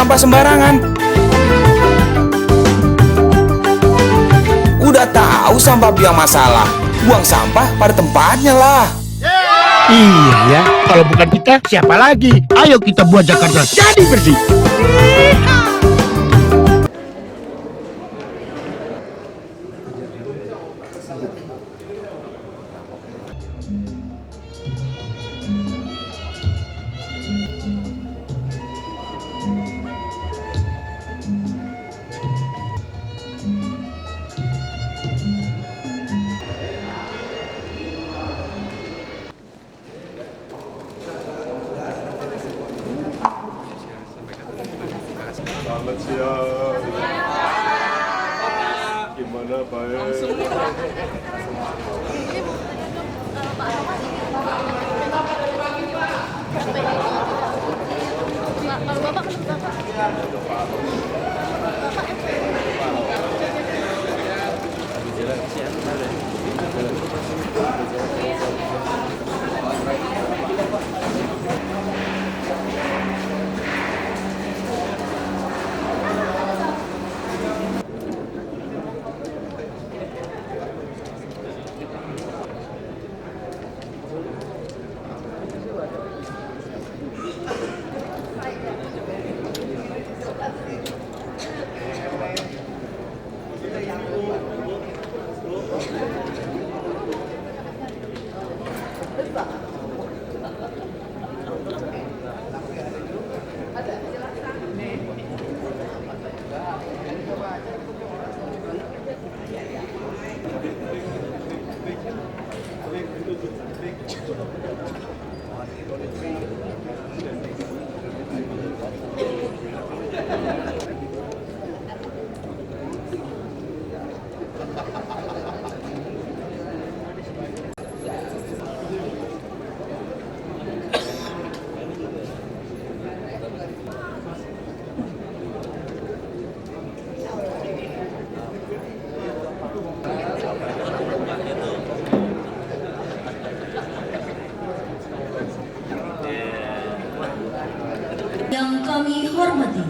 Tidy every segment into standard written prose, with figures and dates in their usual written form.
sampah sembarangan. Udah tahu sampah biang masalah, buang sampah pada tempatnya lah. Iya ya, kalau bukan kita siapa lagi? Ayo kita buat Jakarta jadi bersih. Selamat siang. Gimana Pak? Kalau Bapak Yang kami hormati,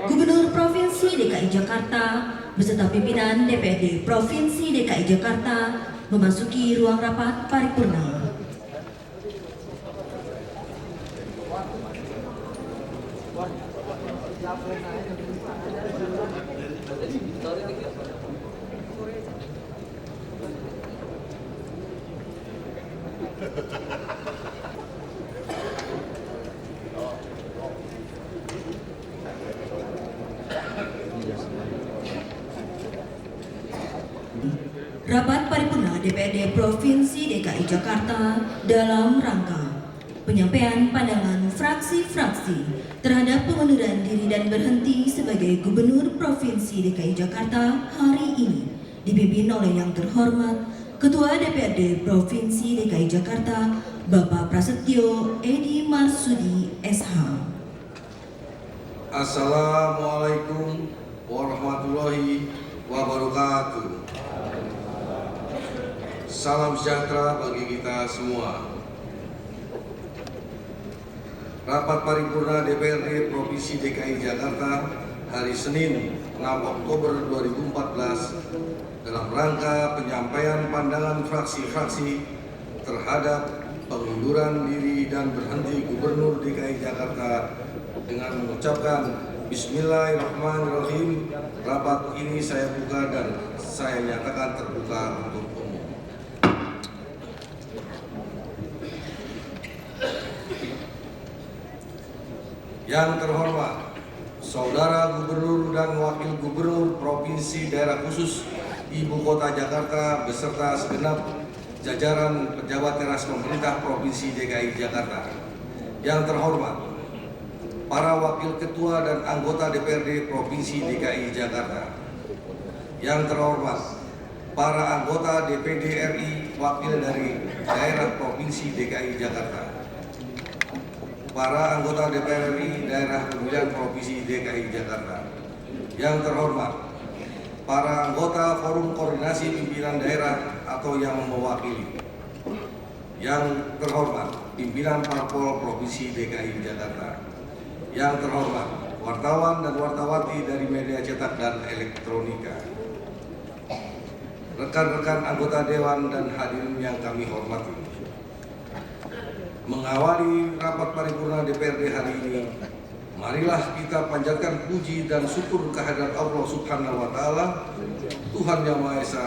Gubernur Provinsi DKI Jakarta beserta pimpinan DPRD Provinsi DKI Jakarta memasuki ruang rapat paripurna. Rapat paripurna DPRD Provinsi DKI Jakarta dalam rangka penyampaian pandangan fraksi-fraksi terhadap pengunduran diri dan berhenti sebagai Gubernur Provinsi DKI Jakarta hari ini dipimpin oleh yang terhormat Ketua DPRD Provinsi DKI Jakarta Bapak Prasetyo Edi Marsudi SH. Assalamualaikum warahmatullahi wabarakatuh. Salam sejahtera bagi kita semua. Rapat paripurna DPRD Provinsi DKI Jakarta hari Senin 6 Oktober 2014 dalam rangka penyampaian pandangan fraksi-fraksi terhadap pengunduran diri dan berhenti Gubernur DKI Jakarta dengan mengucapkan Bismillahirrahmanirrahim. Rapat ini saya buka dan saya nyatakan terbuka untuk umum. Yang terhormat Saudara Gubernur dan Wakil Gubernur Provinsi Daerah Khusus Ibu Kota Jakarta beserta segenap jajaran pejabat teras pemerintah Provinsi DKI Jakarta. Yang terhormat para Wakil Ketua dan anggota DPRD Provinsi DKI Jakarta. Yang terhormat para anggota DPD RI wakil dari daerah Provinsi DKI Jakarta. Para anggota DPR RI daerah pemilihan Provinsi DKI Jakarta. Yang terhormat para anggota Forum Koordinasi Pimpinan Daerah atau yang mewakili. Yang terhormat pimpinan Parpol Provinsi DKI Jakarta. Yang terhormat wartawan dan wartawati dari media cetak dan elektronika, rekan-rekan anggota Dewan dan hadirin yang kami hormati. Mengawali rapat paripurna DPRD hari ini, marilah kita panjatkan puji dan syukur kehadirat Allah Subhanahu wa Ta'ala, Tuhan Yang Maha Esa,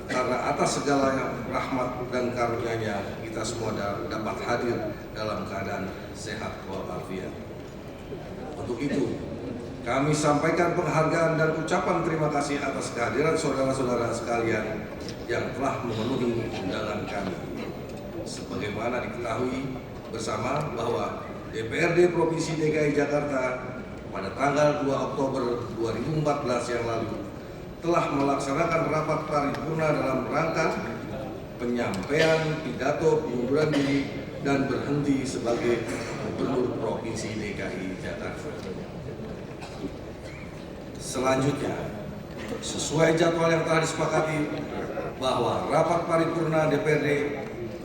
karena atas segala rahmat dan karunia-Nya kita semua dapat hadir dalam keadaan sehat walafiat. Untuk itu, kami sampaikan penghargaan dan ucapan terima kasih atas kehadiran saudara-saudara sekalian yang telah memenuhi undangan kami. Sebagaimana diketahui bersama bahwa DPRD Provinsi DKI Jakarta pada tanggal 2 Oktober 2014 yang lalu telah melaksanakan rapat paripurna dalam rangka penyampaian pidato pengunduran diri dan berhenti sebagai Gubernur Provinsi DKI Jakarta. Selanjutnya, sesuai jadwal yang telah disepakati bahwa rapat paripurna DPRD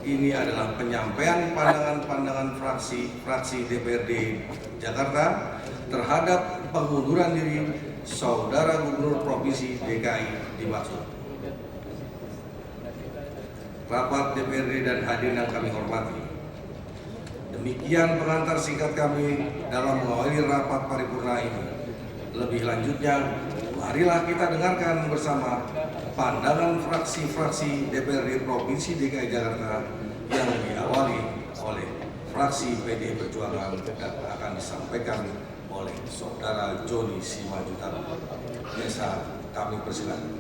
ini adalah penyampaian pandangan-pandangan fraksi DPRD Jakarta terhadap pengunduran diri Saudara Gubernur Provinsi DKI dimaksud. Rapat DPRD dan hadirin yang kami hormati, demikian pengantar singkat kami dalam mengawali rapat paripurna ini. Lebih lanjutnya, marilah kita dengarkan bersama pandangan fraksi-fraksi DPRD Provinsi DKI Jakarta yang diawali oleh fraksi PD Perjuangan dan akan disampaikan oleh Saudara Joni Simajutan. Biasa kami persilakan.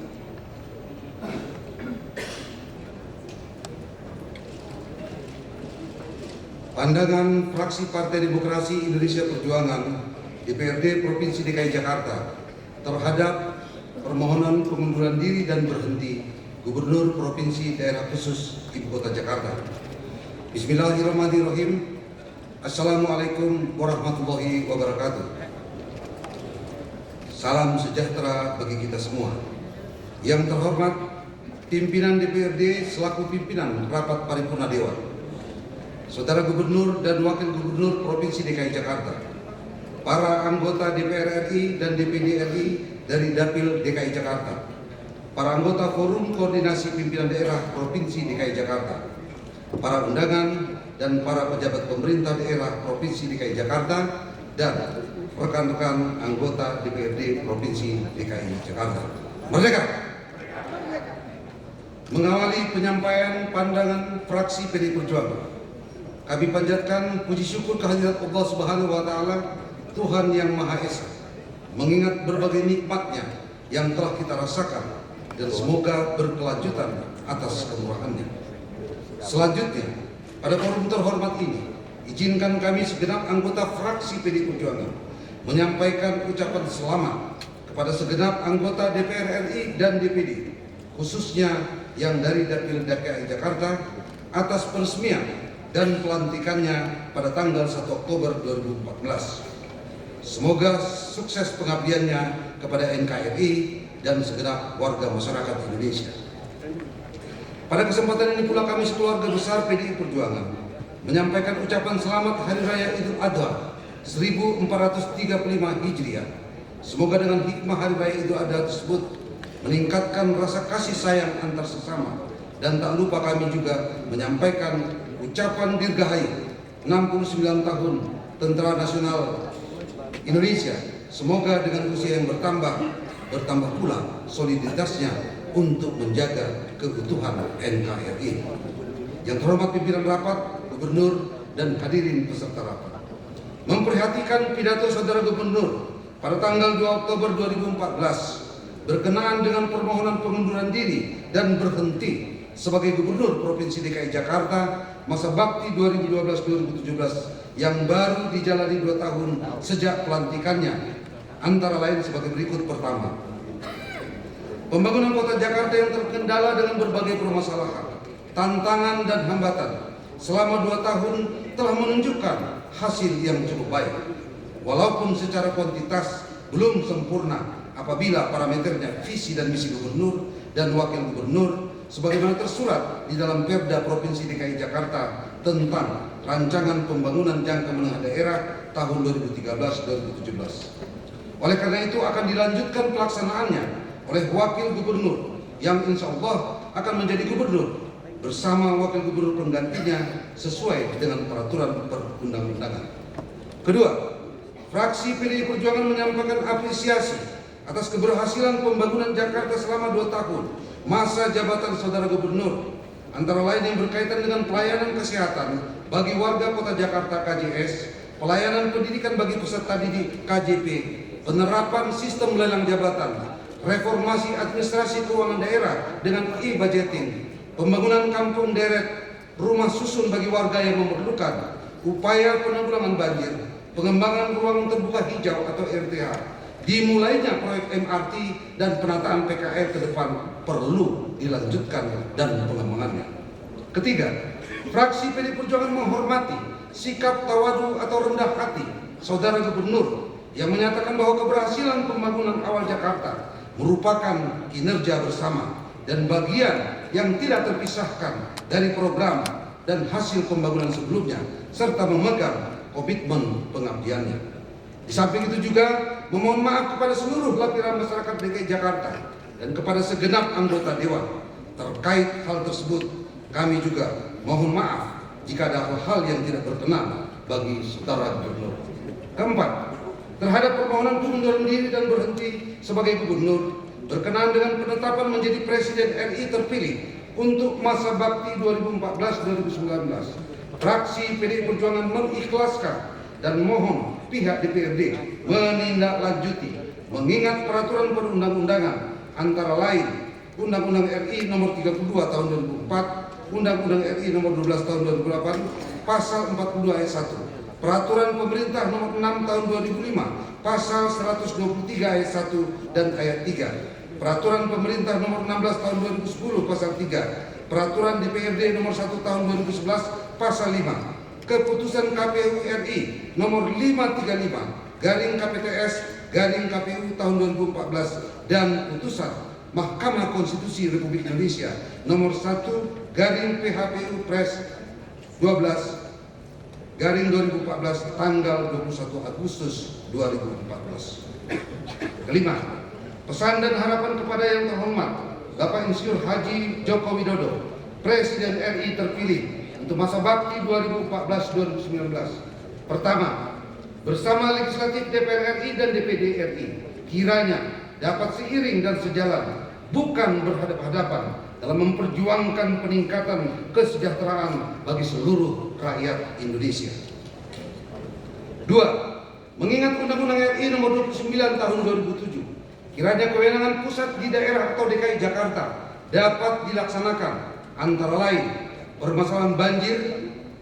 Pandangan fraksi Partai Demokrasi Indonesia Perjuangan DPRD Provinsi DKI Jakarta terhadap permohonan pengunduran diri dan berhenti Gubernur Provinsi Daerah Khusus Ibu Kota Jakarta. Bismillahirrahmanirrahim. Assalamualaikum warahmatullahi wabarakatuh. Salam sejahtera bagi kita semua. Yang terhormat pimpinan DPRD selaku pimpinan rapat paripurna Dewan, Saudara Gubernur dan Wakil Gubernur Provinsi DKI Jakarta, para anggota DPR RI dan DPD RI dari Dapil DKI Jakarta, para anggota Forum Koordinasi Pimpinan Daerah Provinsi DKI Jakarta, para undangan dan para pejabat pemerintah daerah Provinsi DKI Jakarta, dan rekan-rekan anggota DPRD Provinsi DKI Jakarta. Merdeka! Mengawali penyampaian pandangan fraksi PD Perjuangan, kami panjatkan puji syukur kehadirat Allah Subhanahu wa Ta'ala, Tuhan Yang Maha Esa, mengingat berbagai nikmat-Nya yang telah kita rasakan, dan semoga berkelanjutan atas kemurahan-Nya. Selanjutnya, pada forum terhormat ini, izinkan kami segenap anggota fraksi PD Perjuangan menyampaikan ucapan selamat kepada segenap anggota DPR RI dan DPD, khususnya yang dari Dapil DKI Jakarta, atas peresmian dan pelantikannya pada tanggal 1 Oktober 2014. Semoga sukses pengabdiannya kepada NKRI dan segenap warga masyarakat Indonesia. Pada kesempatan ini pula kami sekeluarga besar PDI Perjuangan menyampaikan ucapan selamat Hari Raya Idul Adha 1435 Hijriah. Semoga dengan hikmah Hari Raya Idul Adha tersebut meningkatkan rasa kasih sayang antar sesama, dan tak lupa kami juga menyampaikan ucapan dirgahayu 69 tahun Tentara Nasional Indonesia. Semoga dengan usia yang bertambah pula soliditasnya untuk menjaga keutuhan NKRI. Yang terhormat pimpinan rapat, gubernur, dan hadirin peserta rapat, memperhatikan pidato Saudara Gubernur pada tanggal 2 Oktober 2014 berkenaan dengan permohonan pengunduran diri dan berhenti sebagai Gubernur Provinsi DKI Jakarta masa bakti 2012-2017 yang baru dijalani 2 tahun sejak pelantikannya, antara lain sebagai berikut. Pertama, pembangunan kota Jakarta yang terkendala dengan berbagai permasalahan, tantangan, dan hambatan selama 2 tahun telah menunjukkan hasil yang cukup baik. Walaupun secara kuantitas belum sempurna apabila parameternya visi dan misi gubernur dan wakil gubernur sebagaimana tersurat di dalam Perda Provinsi DKI Jakarta tentang Rancangan Pembangunan Jangka Menengah Daerah tahun 2013-2017. Oleh karena itu akan dilanjutkan pelaksanaannya oleh Wakil Gubernur yang insya Allah akan menjadi gubernur bersama Wakil Gubernur penggantinya sesuai dengan peraturan perundang-undangan. Kedua, fraksi PDI Perjuangan menyampaikan apresiasi atas keberhasilan pembangunan Jakarta selama 2 tahun masa jabatan Saudara Gubernur, antara lain yang berkaitan dengan pelayanan kesehatan bagi warga Kota Jakarta KJS, pelayanan pendidikan bagi peserta didik KJP, penerapan sistem lelang jabatan, reformasi administrasi keuangan daerah dengan e-budgeting, pembangunan kampung deret, rumah susun bagi warga yang memerlukan, upaya penanggulangan banjir, pengembangan ruang terbuka hijau atau RTH, dimulainya proyek MRT dan penataan PKR ke depan perlu dilanjutkan dan pengembangannya. Ketiga, fraksi PDI Perjuangan menghormati sikap tawadu atau rendah hati Saudara Gubernur yang menyatakan bahwa keberhasilan pembangunan awal Jakarta merupakan kinerja bersama dan bagian yang tidak terpisahkan dari program dan hasil pembangunan sebelumnya serta memegang komitmen pengabdiannya. Di samping itu juga memohon maaf kepada seluruh lapisan masyarakat DKI Jakarta dan kepada segenap anggota Dewan. Terkait hal tersebut, kami juga mohon maaf jika ada hal-hal yang tidak berkenan bagi Saudara Gubernur. Keempat, terhadap permohonan pengunduran diri dan berhenti sebagai Gubernur berkenaan dengan penetapan menjadi Presiden RI terpilih untuk masa bakti 2014-2019. Fraksi PDI Perjuangan mengikhlaskan dan mohon pihak DPRD menindaklanjuti mengingat peraturan perundang-undangan antara lain Undang-Undang RI Nomor 32 Tahun 2004, Undang-Undang RI Nomor 12 Tahun 2008, Pasal 42 Ayat 1, Peraturan Pemerintah Nomor 6 Tahun 2005, Pasal 123 Ayat 1 dan Ayat 3, Peraturan Pemerintah Nomor 16 Tahun 2010 Pasal 3, Peraturan DPRD Nomor 1 Tahun 2011 Pasal 5, Keputusan KPU RI Nomor 535 garing KPTS garing KPU tahun 2014 dan Putusan Mahkamah Konstitusi Republik Indonesia Nomor 1 garing PHPU Pres 12 garing 2014 tanggal 21 Agustus 2014. Kelima, pesan dan harapan kepada yang terhormat Bapak Insinyur Haji Joko Widodo, Presiden RI terpilih untuk masa bakti 2014-2019. Pertama, bersama Legislatif DPR RI dan DPD RI kiranya dapat seiring dan sejalan, bukan berhadapan-hadapan dalam memperjuangkan peningkatan kesejahteraan bagi seluruh rakyat Indonesia. Dua, mengingat Undang-Undang RI Nomor 29 Tahun 2007, kiranya kewenangan pusat di daerah atau DKI Jakarta dapat dilaksanakan antara lain permasalahan banjir,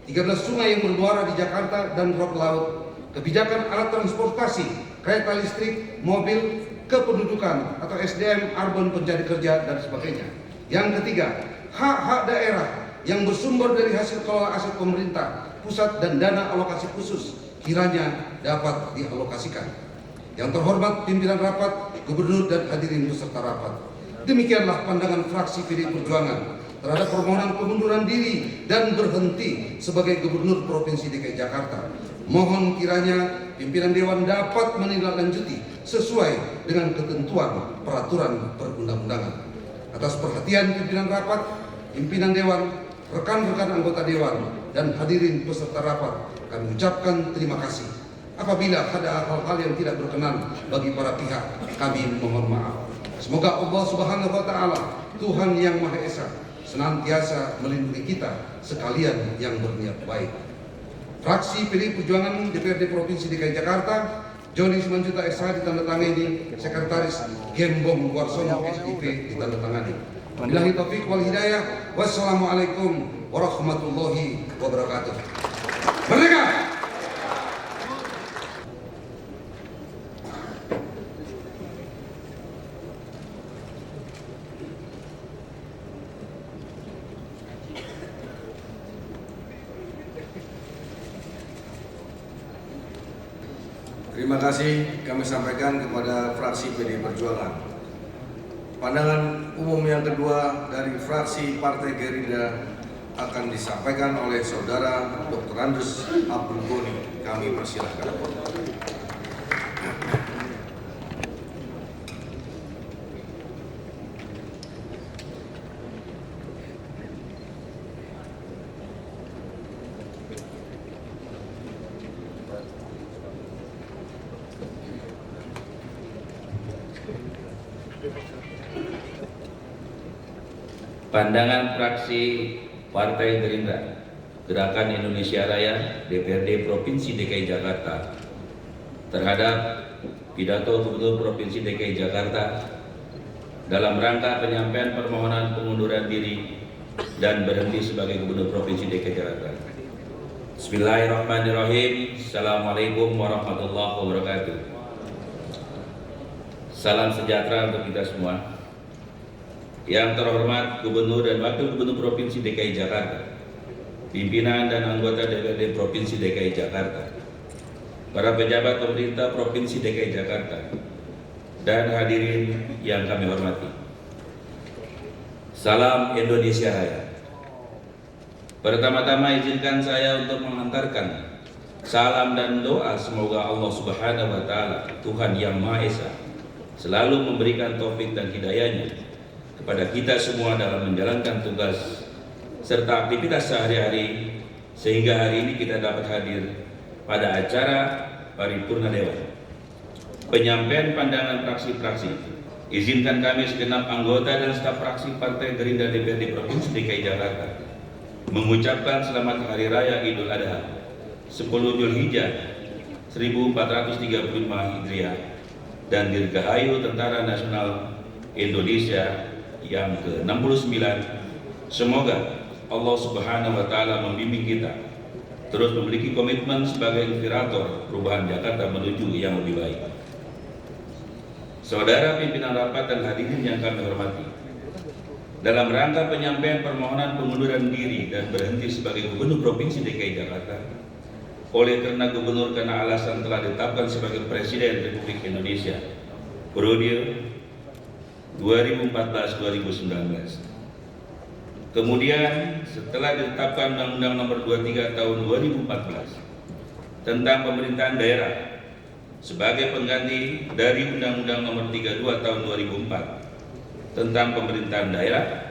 13 sungai yang bermuara di Jakarta dan rop laut, kebijakan alat transportasi, kereta listrik, mobil, kependudukan atau SDM, urban pencari kerja dan sebagainya. Yang ketiga, hak-hak daerah yang bersumber dari hasil kelola aset pemerintah pusat dan dana alokasi khusus kiranya dapat dialokasikan. Yang terhormat pimpinan rapat, gubernur dan hadirin beserta rapat. Demikianlah pandangan fraksi PDI Perjuangan terhadap permohonan pengunduran diri dan berhenti sebagai Gubernur Provinsi DKI Jakarta. Mohon kiranya pimpinan Dewan dapat menindaklanjuti sesuai dengan ketentuan peraturan perundang-undangan. Atas perhatian pimpinan rapat, pimpinan Dewan, rekan-rekan anggota Dewan, dan hadirin peserta rapat, kami ucapkan terima kasih. Apabila ada hal-hal yang tidak berkenan bagi para pihak, kami mohon maaf. Semoga Allah Subhanahu wa Ta'ala, Tuhan yang Maha Esa, senantiasa melindungi kita sekalian yang berniat baik. Fraksi PDI Perjuangan DPRD Provinsi DKI Jakarta, Joni Simanjuntak SH ditandatangani, Sekretaris Gembong Warsono SIP ditandatangani. Wabillahi taufiq wal hidayah. Wassalamualaikum warahmatullahi wabarakatuh. Merdeka! Terima kasih kami sampaikan kepada fraksi PDI Perjuangan. Pandangan umum yang kedua dari fraksi Partai Gerindra akan disampaikan oleh Saudara Dr. Andes Abdul Ghani. Kami persilahkan. Pandangan fraksi Partai Gerindra Gerakan Indonesia Raya DPRD Provinsi DKI Jakarta terhadap pidato Gubernur Provinsi DKI Jakarta dalam rangka penyampaian permohonan pengunduran diri dan berhenti sebagai Gubernur Provinsi DKI Jakarta. Bismillahirrahmanirrahim. Assalamualaikum warahmatullahi wabarakatuh. Salam sejahtera untuk kita semua. Yang terhormat Gubernur dan Wakil Gubernur Provinsi DKI Jakarta, pimpinan dan anggota DPRD Provinsi DKI Jakarta, para pejabat pemerintah Provinsi DKI Jakarta, dan hadirin yang kami hormati. Salam Indonesia Raya. Pertama-tama izinkan saya untuk mengantarkan salam dan doa semoga Allah Subhanahu wa Ta'ala, Tuhan Yang Maha Esa, selalu memberikan taufik dan hidayahnya kepada kita semua dalam menjalankan tugas serta aktivitas sehari-hari, sehingga hari ini kita dapat hadir pada acara Paripurna Dewan. Penyampaian pandangan fraksi-fraksi, izinkan kami segenap anggota dan staf fraksi Partai Gerindra DPRD Provinsi DKI Jakarta mengucapkan selamat Hari Raya Idul Adha 10 Zulhijjah 1435 Hijriah dan Dirgahayu Tentara Nasional Indonesia yang ke-69. Semoga Allah Subhanahu wa Ta'ala membimbing kita terus memiliki komitmen sebagai inspirator perubahan Jakarta menuju yang lebih baik. Saudara pimpinan rapat dan hadirin yang kami hormati, dalam rangka penyampaian permohonan pengunduran diri dan berhenti sebagai Gubernur Provinsi DKI Jakarta oleh karena Gubernur karena alasan telah ditetapkan sebagai Presiden Republik Indonesia periode 2014-2019. Kemudian setelah ditetapkan Undang-Undang Nomor 23 Tahun 2014 tentang pemerintahan daerah sebagai pengganti dari Undang-Undang Nomor 32 Tahun 2004 tentang pemerintahan daerah,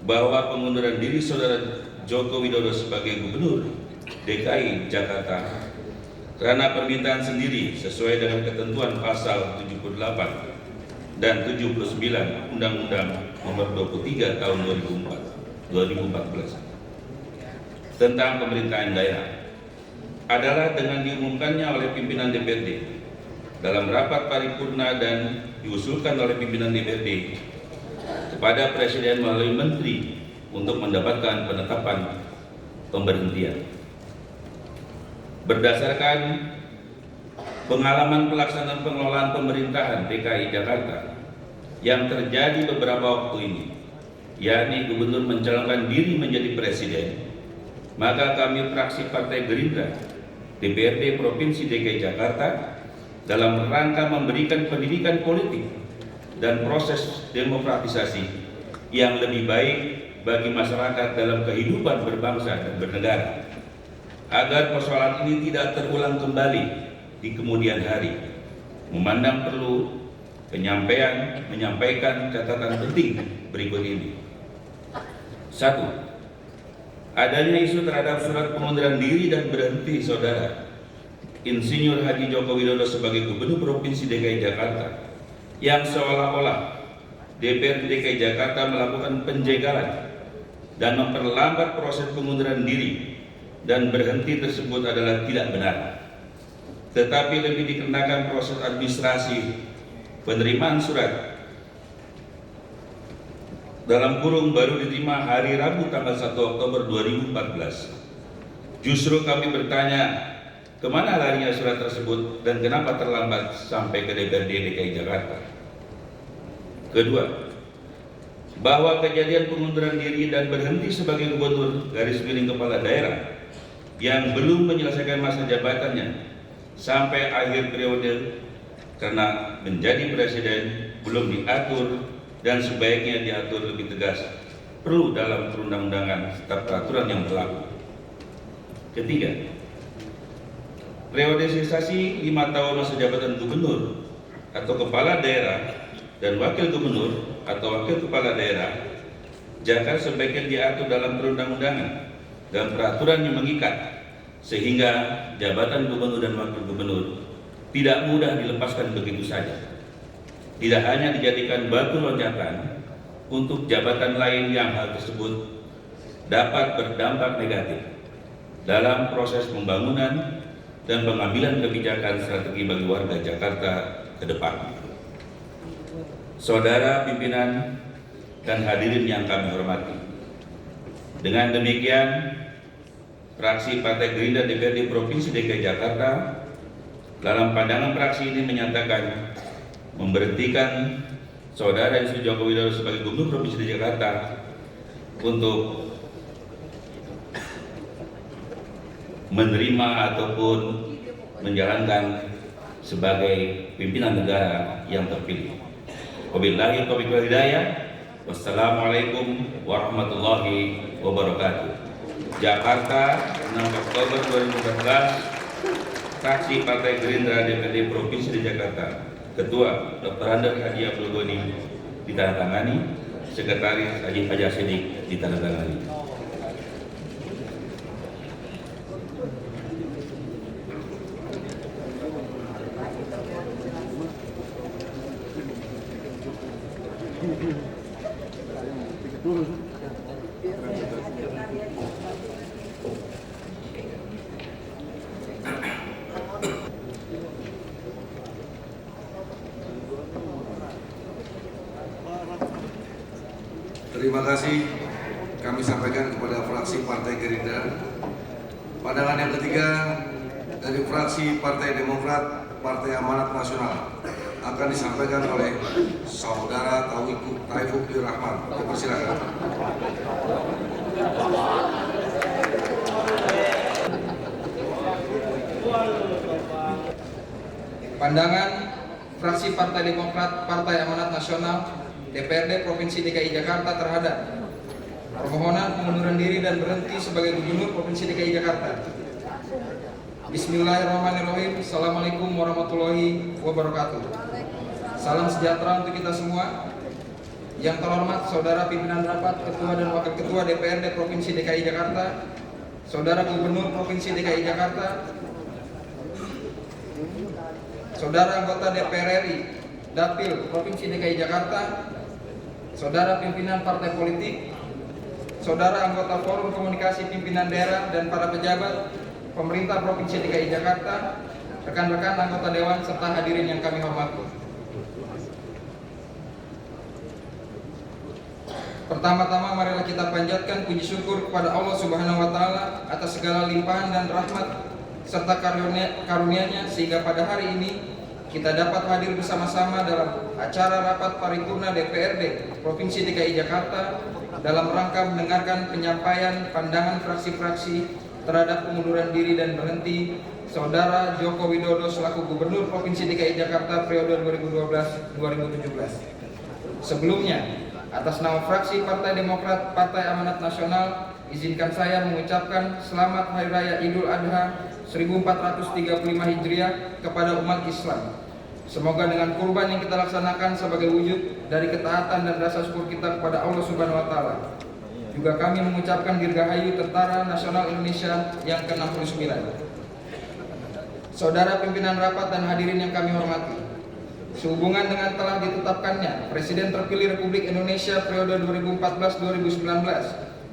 bahwa pengunduran diri Saudara Joko Widodo sebagai Gubernur DKI Jakarta karena permintaan sendiri sesuai dengan ketentuan pasal 78 dan 79 Undang-Undang Nomor 23 Tahun 2014 tentang pemerintahan daerah adalah dengan diumumkannya oleh pimpinan DPRD dalam rapat paripurna dan diusulkan oleh pimpinan DPRD kepada Presiden melalui Menteri untuk mendapatkan penetapan pemberhentian. Berdasarkan pengalaman pelaksanaan pengelolaan pemerintahan DKI Jakarta yang terjadi beberapa waktu ini, yakni Gubernur mencalonkan diri menjadi Presiden, maka kami fraksi Partai Gerindra DPRD Provinsi DKI Jakarta dalam rangka memberikan pendidikan politik dan proses demokratisasi yang lebih baik bagi masyarakat dalam kehidupan berbangsa dan bernegara, agar persoalan ini tidak terulang kembali di kemudian hari, memandang perlu menyampaikan catatan penting berikut ini. 1. Adanya isu terhadap surat pengunduran diri dan berhenti Saudara Insinyur Haji Joko Widodo sebagai Gubernur Provinsi DKI Jakarta, yang seolah-olah DPRD DKI Jakarta melakukan penjegalan dan memperlambat proses pengunduran diri dan berhenti tersebut adalah tidak benar, tetapi lebih dikenakan proses administrasi penerimaan surat dalam kurung baru diterima hari Rabu tanggal 1 Oktober 2014. Justru kami bertanya, kemana larinya surat tersebut dan kenapa terlambat sampai ke DPRD DKI Jakarta? Kedua, bahwa kejadian pengunduran diri dan berhenti sebagai Gubernur / Kepala Daerah yang belum menyelesaikan masa jabatannya sampai akhir periode karena menjadi Presiden belum diatur dan sebaiknya diatur lebih tegas perlu dalam perundang-undangan serta peraturan yang berlaku. Ketiga, periodisasi 5 tahun masa jabatan gubernur atau kepala daerah dan wakil gubernur atau wakil kepala daerah Jakarta sebaiknya diatur dalam perundang-undangan dan peraturan yang mengikat, sehingga jabatan gubernur dan wakil gubernur tidak mudah dilepaskan begitu saja. Tidak hanya dijadikan batu loncatan untuk jabatan lain yang hal tersebut dapat berdampak negatif dalam proses pembangunan dan pengambilan kebijakan strategi bagi warga Jakarta ke depan. Saudara pimpinan dan hadirin yang kami hormati, dengan demikian fraksi Partai Gerindra DPRD Provinsi DKI Jakarta dalam pandangan fraksi ini menyatakan memberhentikan Saudara Insinyur Joko Widodo sebagai Gubernur Provinsi DKI Jakarta untuk menerima ataupun menjalankan sebagai pimpinan negara yang terpilih. Wabillahi taufiq wal hidayah. Wassalamualaikum warahmatullahi wabarakatuh. Jakarta, 6 Oktober 2014, fraksi Partai Gerindra DPRD Provinsi di Jakarta. Ketua Dr. Handar Haji Abdul Ghani ditandatangani, Sekretaris Haji Fajar Sidik ditandatangani. Terima kasih kami sampaikan kepada fraksi Partai Gerindra. Pandangan yang ketiga dari fraksi Partai Demokrat Partai Amanat Nasional akan disampaikan oleh Saudara Taufikur Rahman. Dipersilakan. Pandangan fraksi Partai Demokrat Partai Amanat Nasional DPRD Provinsi DKI Jakarta terhadap permohonan pengunduran diri dan berhenti sebagai Gubernur Provinsi DKI Jakarta. Bismillahirrahmanirrahim. Assalamualaikum warahmatullahi wabarakatuh. Salam sejahtera untuk kita semua. Yang terhormat Saudara Pimpinan Rapat, Ketua dan Wakil Ketua DPRD Provinsi DKI Jakarta, Saudara Gubernur Provinsi DKI Jakarta, Saudara Anggota DPR RI Dapil Provinsi DKI Jakarta, Saudara Pimpinan Partai Politik, Saudara Anggota Forum Komunikasi Pimpinan Daerah dan para pejabat Pemerintah Provinsi DKI Jakarta, rekan-rekan anggota Dewan serta hadirin yang kami hormati. Pertama-tama marilah kita panjatkan puji syukur kepada Allah Subhanahu wa taala atas segala limpahan dan rahmat serta karunia-Nya sehingga pada hari ini kita dapat hadir bersama-sama dalam acara rapat paripurna DPRD Provinsi DKI Jakarta dalam rangka mendengarkan penyampaian pandangan fraksi-fraksi terhadap pengunduran diri dan berhenti Saudara Joko Widodo selaku Gubernur Provinsi DKI Jakarta periode 2012-2017. Sebelumnya, atas nama fraksi Partai Demokrat Partai Amanat Nasional, izinkan saya mengucapkan Selamat Hari Raya Idul Adha 1435 Hijriah kepada umat Islam. Semoga dengan kurban yang kita laksanakan sebagai wujud dari ketaatan dan rasa syukur kita kepada Allah Subhanahu wa taala. Juga kami mengucapkan dirgahayu Tentara Nasional Indonesia yang ke-69. Saudara pimpinan rapat dan hadirin yang kami hormati, sehubungan dengan telah ditetapkannya Presiden terpilih Republik Indonesia periode 2014-2019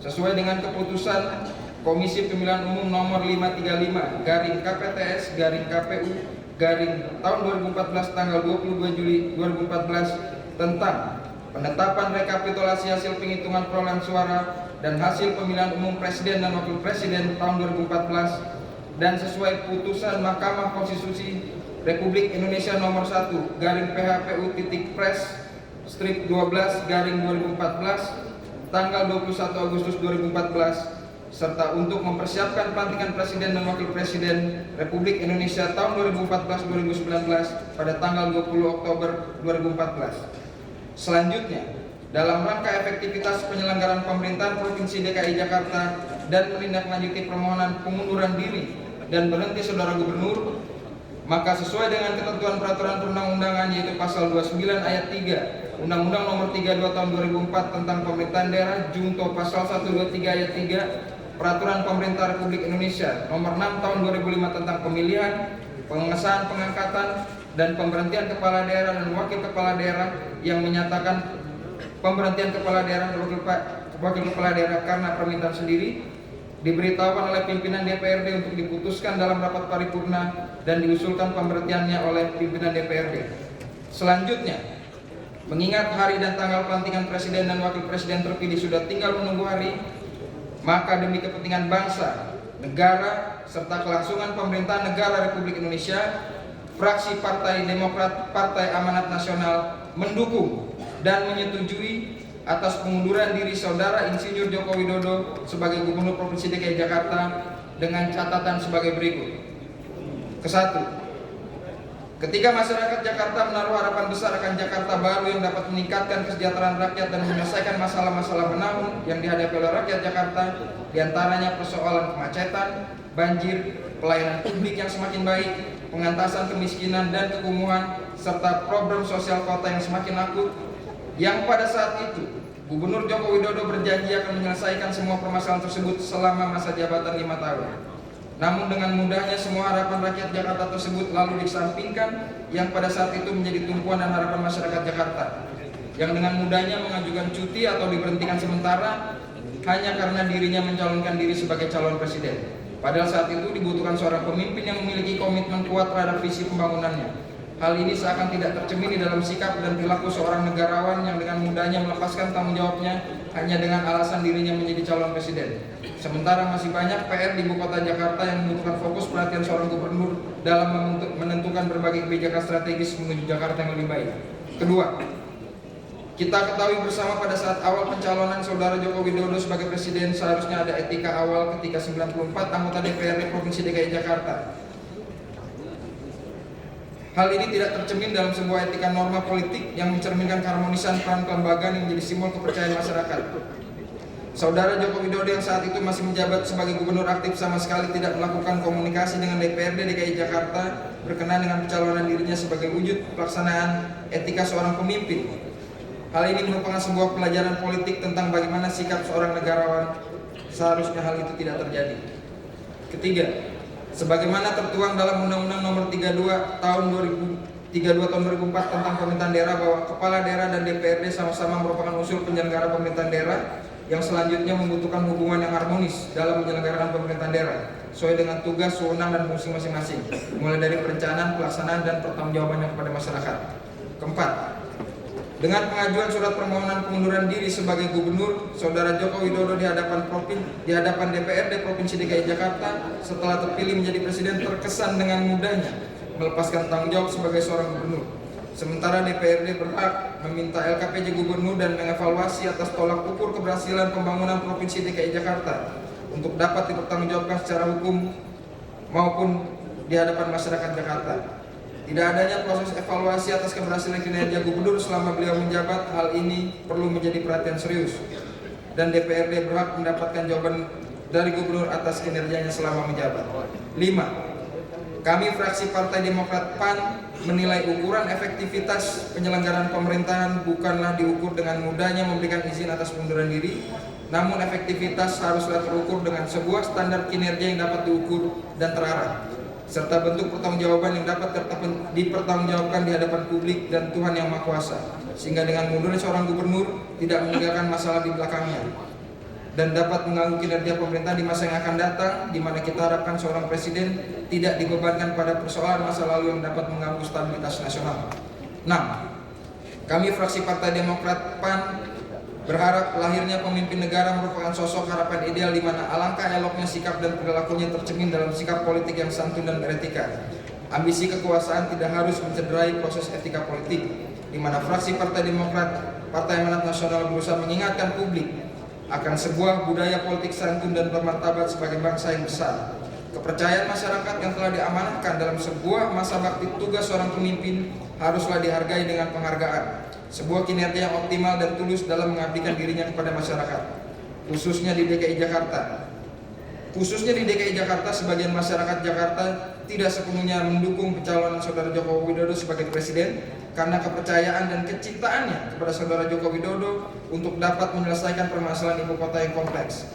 sesuai dengan keputusan Komisi Pemilihan Umum nomor 535 garing KPTS garing KPU garing tahun 2014 tanggal 22 Juli 2014 tentang penetapan rekapitulasi hasil penghitungan perolehan suara dan hasil pemilihan umum Presiden dan Wakil Presiden tahun 2014 dan sesuai putusan Mahkamah Konstitusi Republik Indonesia nomor 1 garing PHPU.Pres strip 12 garing 2014 tanggal 21 Agustus 2014 serta untuk mempersiapkan pelantikan Presiden dan Wakil Presiden Republik Indonesia tahun 2014-2019 pada tanggal 20 Oktober 2014. Selanjutnya, dalam rangka efektivitas penyelenggaraan pemerintahan Provinsi DKI Jakarta dan menindaklanjuti permohonan pengunduran diri dan berhenti Saudara Gubernur, maka sesuai dengan ketentuan peraturan perundang-undangan yaitu pasal 29 ayat 3 Undang-Undang Nomor 32 Tahun 2004 tentang Pemerintahan Daerah junto pasal 123 ayat 3 Peraturan Pemerintah Republik Indonesia Nomor 6 Tahun 2005 tentang pemilihan, pengesahan, pengangkatan, dan pemberhentian kepala daerah dan wakil kepala daerah yang menyatakan pemberhentian kepala daerah dan wakil kepala daerah karena permintaan sendiri diberitahukan oleh pimpinan DPRD untuk diputuskan dalam rapat paripurna dan diusulkan pemberhentiannya oleh pimpinan DPRD. Selanjutnya, mengingat hari dan tanggal pelantikan presiden dan wakil presiden terpilih sudah tinggal menunggu hari, maka demi kepentingan bangsa, negara, serta kelangsungan pemerintahan negara Republik Indonesia, fraksi Partai Demokrat Partai Amanat Nasional mendukung dan menyetujui atas pengunduran diri Saudara Insinyur Joko Widodo sebagai Gubernur Provinsi DKI Jakarta dengan catatan sebagai berikut. Kesatu, ketika masyarakat Jakarta menaruh harapan besar akan Jakarta baru yang dapat meningkatkan kesejahteraan rakyat dan menyelesaikan masalah-masalah menahun yang dihadapi oleh rakyat Jakarta, diantaranya persoalan kemacetan, banjir, pelayanan publik yang semakin baik, pengentasan kemiskinan dan kekumuhan, serta program sosial kota yang semakin akut, yang pada saat itu Gubernur Joko Widodo berjanji akan menyelesaikan semua permasalahan tersebut selama masa jabatan 5 tahun. Namun dengan mudahnya semua harapan rakyat Jakarta tersebut lalu disampingkan yang pada saat itu menjadi tumpuan dan harapan masyarakat Jakarta, yang dengan mudahnya mengajukan cuti atau diberhentikan sementara hanya karena dirinya mencalonkan diri sebagai calon presiden. Padahal saat itu dibutuhkan seorang pemimpin yang memiliki komitmen kuat terhadap visi pembangunannya. Hal ini seakan tidak tercermin di dalam sikap dan perilaku seorang negarawan yang dengan mudahnya melepaskan tanggung jawabnya hanya dengan alasan dirinya menjadi calon presiden. Sementara masih banyak PR di ibu kota Jakarta yang membutuhkan fokus perhatian seorang gubernur dalam menentukan berbagai kebijakan strategis menuju Jakarta yang lebih baik. Kedua, kita ketahui bersama pada saat awal pencalonan Saudara Joko Widodo sebagai presiden seharusnya ada etika awal ketika 94 anggota DPRD Provinsi DKI Jakarta. Hal ini tidak tercermin dalam sebuah etika norma politik yang mencerminkan keharmonisan peran kelembagaan yang menjadi simbol kepercayaan masyarakat. Saudara Joko Widodo yang saat itu masih menjabat sebagai gubernur aktif sama sekali tidak melakukan komunikasi dengan DPRD DKI Jakarta berkenaan dengan pencalonan dirinya sebagai wujud pelaksanaan etika seorang pemimpin. Hal ini merupakan sebuah pelajaran politik tentang bagaimana sikap seorang negarawan. Seharusnya hal itu tidak terjadi. Ketiga, sebagaimana tertuang dalam Undang-Undang Nomor 32 Tahun 2004 tentang Pemerintahan Daerah bahwa Kepala Daerah dan DPRD sama-sama merupakan unsur penyelenggara pemerintahan daerah yang selanjutnya membutuhkan hubungan yang harmonis dalam menyelenggarakan pemerintahan daerah sesuai dengan tugas, wewenang, dan fungsi masing-masing, mulai dari perencanaan, pelaksanaan, dan pertanggungjawabannya kepada masyarakat. Keempat, dengan pengajuan surat permohonan pengunduran diri sebagai gubernur, Saudara Joko Widodo di hadapan DPRD Provinsi DKI Jakarta setelah terpilih menjadi presiden terkesan dengan mudahnya melepaskan tanggung jawab sebagai seorang gubernur. Sementara DPRD berhak meminta LKPJ gubernur dan mengevaluasi atas tolak ukur keberhasilan pembangunan Provinsi DKI Jakarta untuk dapat dipertanggungjawabkan secara hukum maupun di hadapan masyarakat Jakarta. Tidak adanya proses evaluasi atas keberhasilan kinerja gubernur selama beliau menjabat, hal ini perlu menjadi perhatian serius. Dan DPRD berhak mendapatkan jawaban dari gubernur atas kinerjanya selama menjabat. 5. Kami fraksi Partai Demokrat PAN menilai ukuran efektivitas penyelenggaraan pemerintahan bukanlah diukur dengan mudahnya memberikan izin atas pengunduran diri, namun efektivitas haruslah terukur dengan sebuah standar kinerja yang dapat diukur dan terarah, serta bentuk pertanggungjawaban yang dapat dipertanggungjawabkan di hadapan publik dan Tuhan Yang Maha Kuasa, sehingga dengan mundurnya seorang gubernur tidak meninggalkan masalah di belakangnya dan dapat mengganggu kinerja pemerintah di masa yang akan datang, di mana kita harapkan seorang presiden tidak dibebankan pada persoalan masa lalu yang dapat mengganggu stabilitas nasional. 6. Kami fraksi Partai Demokrat PAN berharap lahirnya pemimpin negara merupakan sosok harapan ideal di mana alangkah eloknya sikap dan perilakunya tercermin dalam sikap politik yang santun dan beretika. Ambisi kekuasaan tidak harus mencederai proses etika politik, di mana fraksi Partai Demokrat Partai Amanat Nasional berusaha mengingatkan publik akan sebuah budaya politik santun dan bermartabat sebagai bangsa yang besar. Kepercayaan masyarakat yang telah diamanahkan dalam sebuah masa bakti tugas seorang pemimpin haruslah dihargai dengan penghargaan. sebuah kinerja yang optimal dan tulus dalam mengabdikan dirinya kepada masyarakat, khususnya di DKI Jakarta. Khususnya di DKI Jakarta, sebagian masyarakat Jakarta tidak sepenuhnya mendukung pencalonan Saudara Joko Widodo sebagai presiden karena kepercayaan dan kecintaannya kepada Saudara Joko Widodo untuk dapat menyelesaikan permasalahan ibu kota yang kompleks.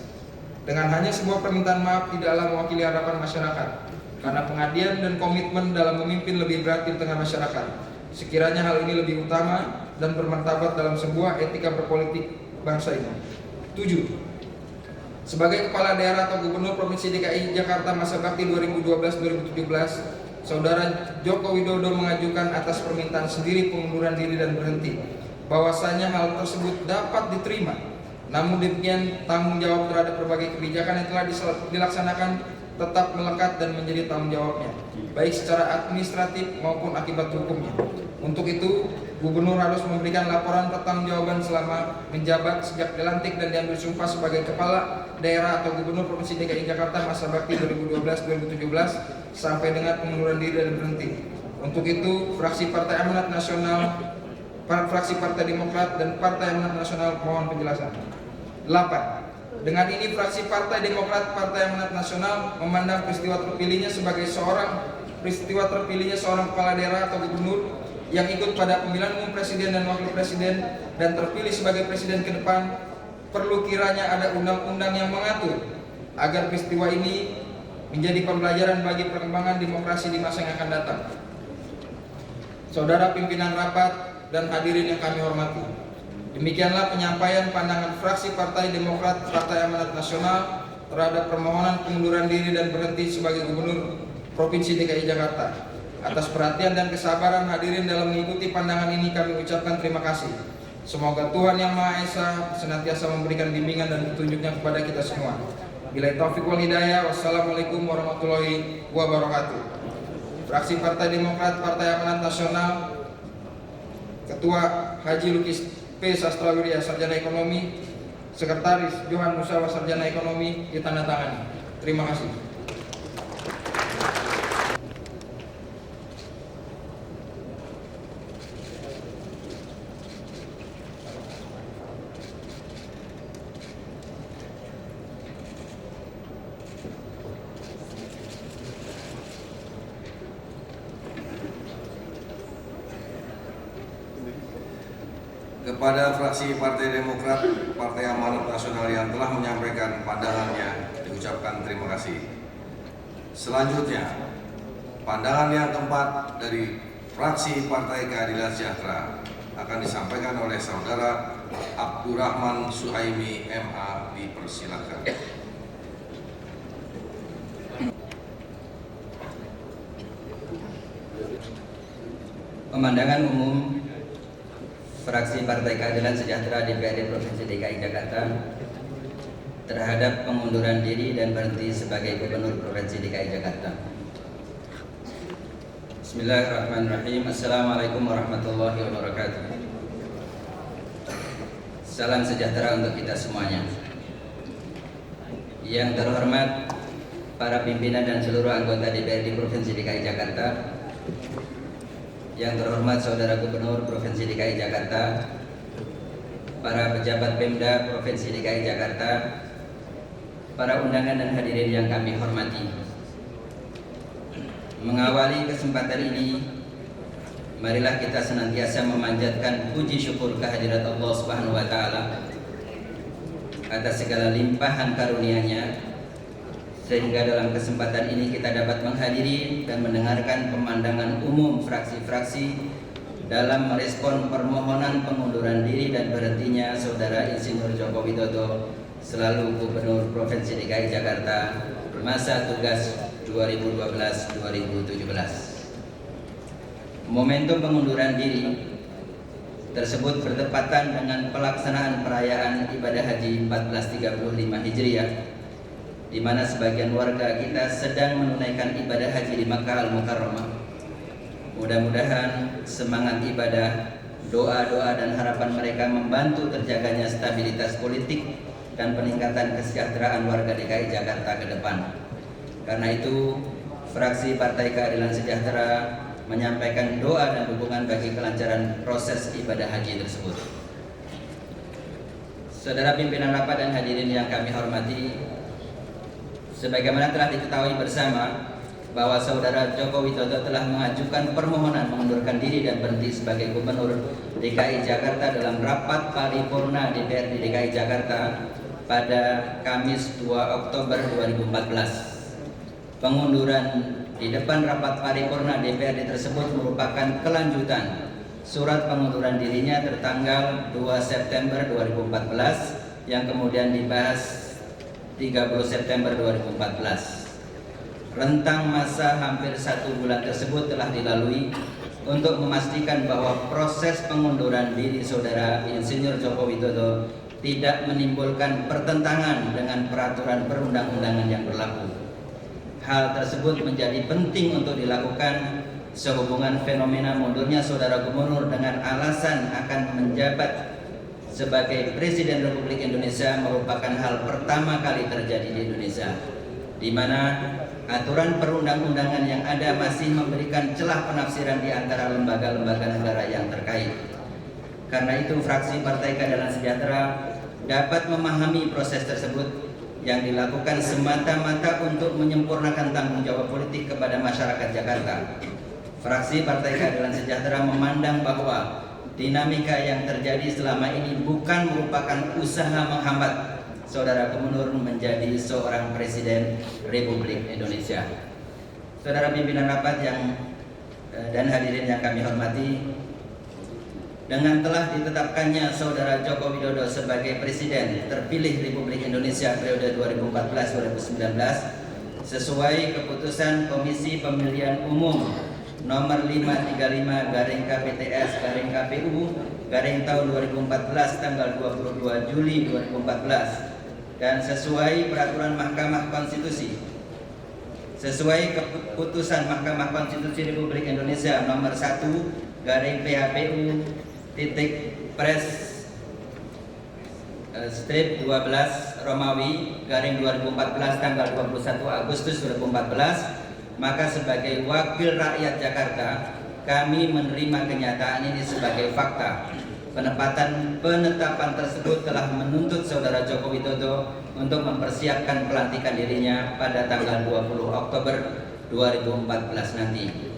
Dengan hanya sebuah permintaan maaf tidaklah mewakili harapan masyarakat, karena pengabdian dan komitmen dalam memimpin lebih berat di tengah masyarakat. Sekiranya hal ini lebih utama dan bermartabat dalam sebuah etika berpolitik bangsa ini. 7. Sebagai Kepala Daerah atau Gubernur Provinsi DKI Jakarta masa bakti 2012-2017, Saudara Joko Widodo mengajukan atas permintaan sendiri pengunduran diri dan berhenti. Bahwasanya hal tersebut dapat diterima. Namun demikian, tanggung jawab terhadap berbagai kebijakan yang telah dilaksanakan tetap melekat dan menjadi tanggung jawabnya, baik secara administratif maupun akibat hukumnya. Untuk itu, Gubernur harus memberikan laporan pertanggungjawaban selama menjabat sejak dilantik dan diambil sumpah sebagai Kepala Daerah atau Gubernur Provinsi DKI Jakarta masa bakti 2012-2017 sampai dengan pengunduran diri dan berhenti. Untuk itu, fraksi Partai Amanat Nasional, fraksi Partai Demokrat dan Partai Amanat Nasional mohon penjelasan. 8. Dengan ini fraksi Partai Demokrat Partai Amanat Nasional memandang peristiwa terpilihnya seorang kepala daerah atau gubernur yang ikut pada pemilihan umum presiden dan wakil presiden dan terpilih sebagai presiden ke depan, perlu kiranya ada undang-undang yang mengatur agar peristiwa ini menjadi pembelajaran bagi perkembangan demokrasi di masa yang akan datang. Saudara pimpinan rapat dan hadirin yang kami hormati, demikianlah penyampaian pandangan fraksi Partai Demokrat Partai Amanat Nasional terhadap permohonan pengunduran diri dan berhenti sebagai Gubernur Provinsi DKI Jakarta. Atas perhatian dan kesabaran hadirin dalam mengikuti pandangan ini kami ucapkan terima kasih. Semoga Tuhan Yang Maha Esa senantiasa memberikan bimbingan dan petunjuknya kepada kita semua. Billahi taufiq wal hidayah. Wassalamualaikum warahmatullahi wabarakatuh. Fraksi Partai Demokrat Partai Amanat Nasional, Ketua Haji Lukis P. Sastrawirya Sarjana Ekonomi, Sekretaris Johan Musawa Sarjana Ekonomi ditandatangani. Terima kasih. Kepada fraksi Partai Demokrat Partai Amanat Nasional yang telah menyampaikan pandangannya diucapkan terima kasih. Selanjutnya, pandangan yang keempat dari fraksi Partai Keadilan Sejahtera akan disampaikan oleh Saudara Abdurrahman Suhaimi MA, dipersilakan. Pemandangan umum fraksi Partai Keadilan Sejahtera DPRD Provinsi DKI Jakarta terhadap pengunduran diri dan berhenti sebagai Gubernur Provinsi DKI Jakarta. Bismillahirrahmanirrahim. Assalamualaikum warahmatullahi wabarakatuh. Salam sejahtera untuk kita semuanya. Yang terhormat para pimpinan dan seluruh anggota DPRD Provinsi DKI Jakarta, yang terhormat Saudara Gubernur Provinsi DKI Jakarta, para pejabat Pemda Provinsi DKI Jakarta, para undangan dan hadirin yang kami hormati. Mengawali kesempatan ini, marilah kita senantiasa memanjatkan puji syukur kehadirat Allah Subhanahu wa Ta'ala atas segala limpahan karunia-Nya, sehingga dalam kesempatan ini kita dapat menghadiri dan mendengarkan pemandangan umum fraksi-fraksi dalam merespon permohonan pengunduran diri dan berhentinya Saudara Insinyur Joko Widodo selaku Gubernur Provinsi DKI Jakarta masa tugas 2012-2017. Momentum pengunduran diri tersebut bertepatan dengan pelaksanaan perayaan ibadah haji 1435 Hijriah, di mana sebagian warga kita sedang menunaikan ibadah haji di Makkah Al-Mukarramah. Mudah-mudahan semangat ibadah, doa-doa dan harapan mereka membantu terjaganya stabilitas politik dan peningkatan kesejahteraan warga DKI Jakarta ke depan. Karena itu, fraksi Partai Keadilan Sejahtera menyampaikan doa dan dukungan bagi kelancaran proses ibadah haji tersebut. Saudara pimpinan rapat dan hadirin yang kami hormati, sebagaimana telah diketahui bersama bahwa Saudara Joko Widodo telah mengajukan permohonan mengundurkan diri dan berhenti sebagai Gubernur DKI Jakarta dalam rapat paripurna DPRD DKI Jakarta pada Kamis 2 Oktober 2014. Pengunduran di depan rapat paripurna DPRD tersebut merupakan kelanjutan surat pengunduran dirinya tertanggal 2 September 2014 yang kemudian dibahas 30 September 2014. Rentang masa hampir 1 bulan tersebut telah dilalui untuk memastikan bahwa proses pengunduran diri Saudara Insinyur Joko Widodo tidak menimbulkan pertentangan dengan peraturan perundang-undangan yang berlaku. Hal tersebut menjadi penting untuk dilakukan sehubungan fenomena mundurnya Saudara Gubernur dengan alasan akan menjabat sebagai Presiden Republik Indonesia merupakan hal pertama kali terjadi di Indonesia, di mana aturan perundang-undangan yang ada masih memberikan celah penafsiran di antara lembaga-lembaga negara yang terkait. Karena itu, fraksi Partai Keadilan Sejahtera dapat memahami proses tersebut yang dilakukan semata-mata untuk menyempurnakan tanggung jawab politik kepada masyarakat Jakarta. Fraksi Partai Keadilan Sejahtera memandang bahwa dinamika yang terjadi selama ini bukan merupakan usaha menghambat Saudara Gubernur menjadi seorang Presiden Republik Indonesia. Saudara pimpinan rapat dan hadirin yang kami hormati, dengan telah ditetapkannya Saudara Joko Widodo sebagai Presiden terpilih Republik Indonesia periode 2014-2019 sesuai keputusan Komisi Pemilihan Umum nomor 535/KPTS/KPU tahun 2014 tanggal 22 Juli 2014 dan sesuai peraturan Mahkamah Konstitusi, sesuai keputusan Mahkamah Konstitusi Republik Indonesia nomor 1/PHPU Pres strip 12 Romawi /2014 tanggal 21 Agustus 2014. Maka sebagai wakil rakyat Jakarta, kami menerima kenyataan ini sebagai fakta. Penetapan tersebut telah menuntut Saudara Joko Widodo untuk mempersiapkan pelantikan dirinya pada tanggal 20 Oktober 2014 nanti.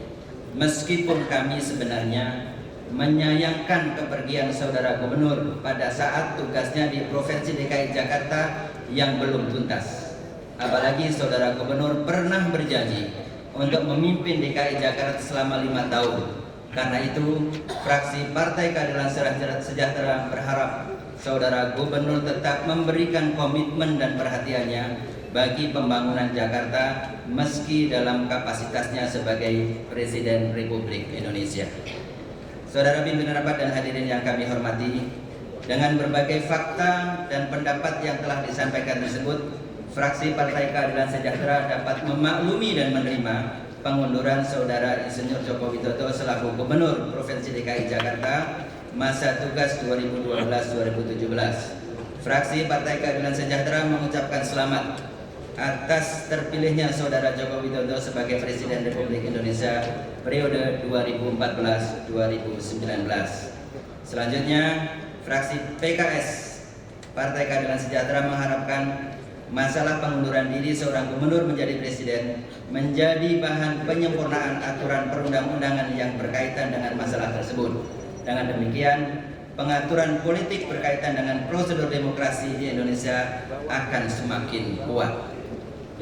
Meskipun kami sebenarnya menyayangkan kepergian Saudara Gubernur pada saat tugasnya di Provinsi DKI Jakarta yang belum tuntas. Apalagi Saudara Gubernur pernah berjanji untuk memimpin DKI Jakarta selama 5 tahun. Karena itu, fraksi Partai Keadilan Sejahtera berharap Saudara Gubernur tetap memberikan komitmen dan perhatiannya bagi pembangunan Jakarta meski dalam kapasitasnya sebagai Presiden Republik Indonesia. Saudara pimpinan rapat dan hadirin yang kami hormati, dengan berbagai fakta dan pendapat yang telah disampaikan tersebut, fraksi Partai Keadilan Sejahtera dapat memaklumi dan menerima pengunduran Saudara Insinyur Joko Widodo selaku Gubernur Provinsi DKI Jakarta masa tugas 2012-2017. Fraksi Partai Keadilan Sejahtera mengucapkan selamat atas terpilihnya Saudara Joko Widodo sebagai Presiden Republik Indonesia periode 2014-2019. Selanjutnya, fraksi PKS Partai Keadilan Sejahtera mengharapkan masalah pengunduran diri seorang gubernur menjadi presiden menjadi bahan penyempurnaan aturan perundang-undangan yang berkaitan dengan masalah tersebut. Dengan demikian, pengaturan politik berkaitan dengan prosedur demokrasi di Indonesia akan semakin kuat.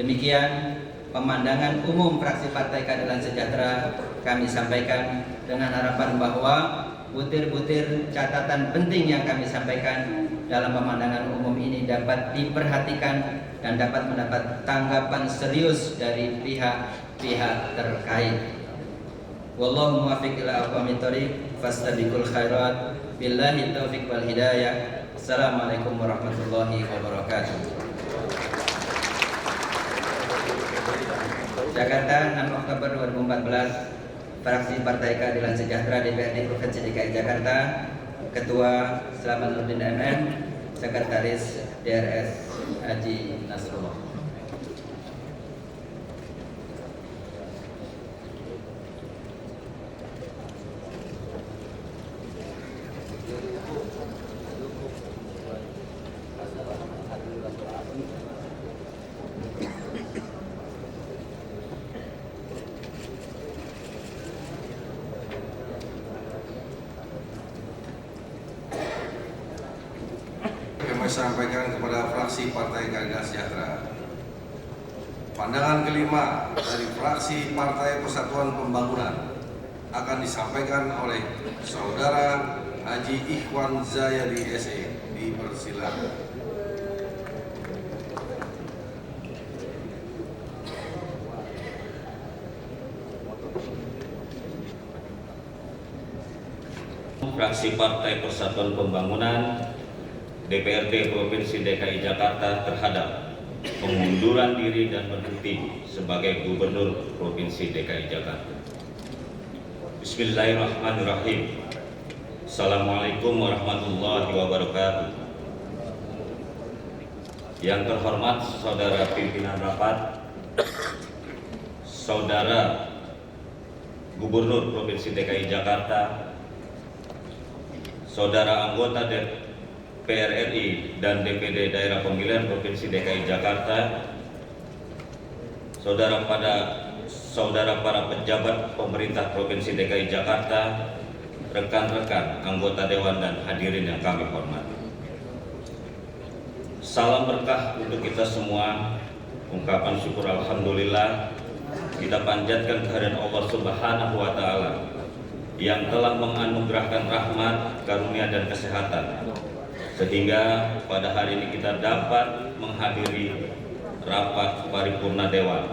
Demikian pemandangan umum fraksi Partai Keadilan Sejahtera kami sampaikan dengan harapan bahwa butir-butir catatan penting yang kami sampaikan dalam pemandangan umum ini dapat diperhatikan dan dapat mendapat tanggapan serius dari pihak-pihak terkait. Wallahu muwaffiq ila aqwamit thoriq fastabiqul khairat billahi taufiq wal hidayah. Assalamualaikum warahmatullahi wabarakatuh. Jakarta, 6 Oktober 2014. Fraksi Partai Keadilan Sejahtera DPRD Provinsi DKI Jakarta, Ketua Selamat Nurdin MM, Sekretaris DRS Haji Nasrullah. sampaikan kepada fraksi Partai Keadilan Sejahtera. Pandangan kelima dari fraksi Partai Persatuan Pembangunan akan disampaikan oleh Saudara Haji Ikhwan Zayadi SE. Dipersilakan. Fraksi Partai Persatuan Pembangunan DPRD Provinsi DKI Jakarta terhadap pengunduran diri dan berhenti sebagai Gubernur Provinsi DKI Jakarta. Bismillahirrahmanirrahim. Assalamualaikum warahmatullahi wabarakatuh. Yang terhormat Saudara Pimpinan Rapat, Saudara Gubernur Provinsi DKI Jakarta, Saudara anggota DPR RI dan DPD Daerah Pemilihan Provinsi DKI Jakarta, Saudara para pejabat pemerintah Provinsi DKI Jakarta, rekan-rekan anggota Dewan dan hadirin yang kami hormati. Salam berkah untuk kita semua. Ungkapan syukur alhamdulillah kita panjatkan kehadiran Allah Subhanahu wa taala yang telah menganugerahkan rahmat, karunia dan kesehatan sehingga pada hari ini kita dapat menghadiri rapat paripurna Dewan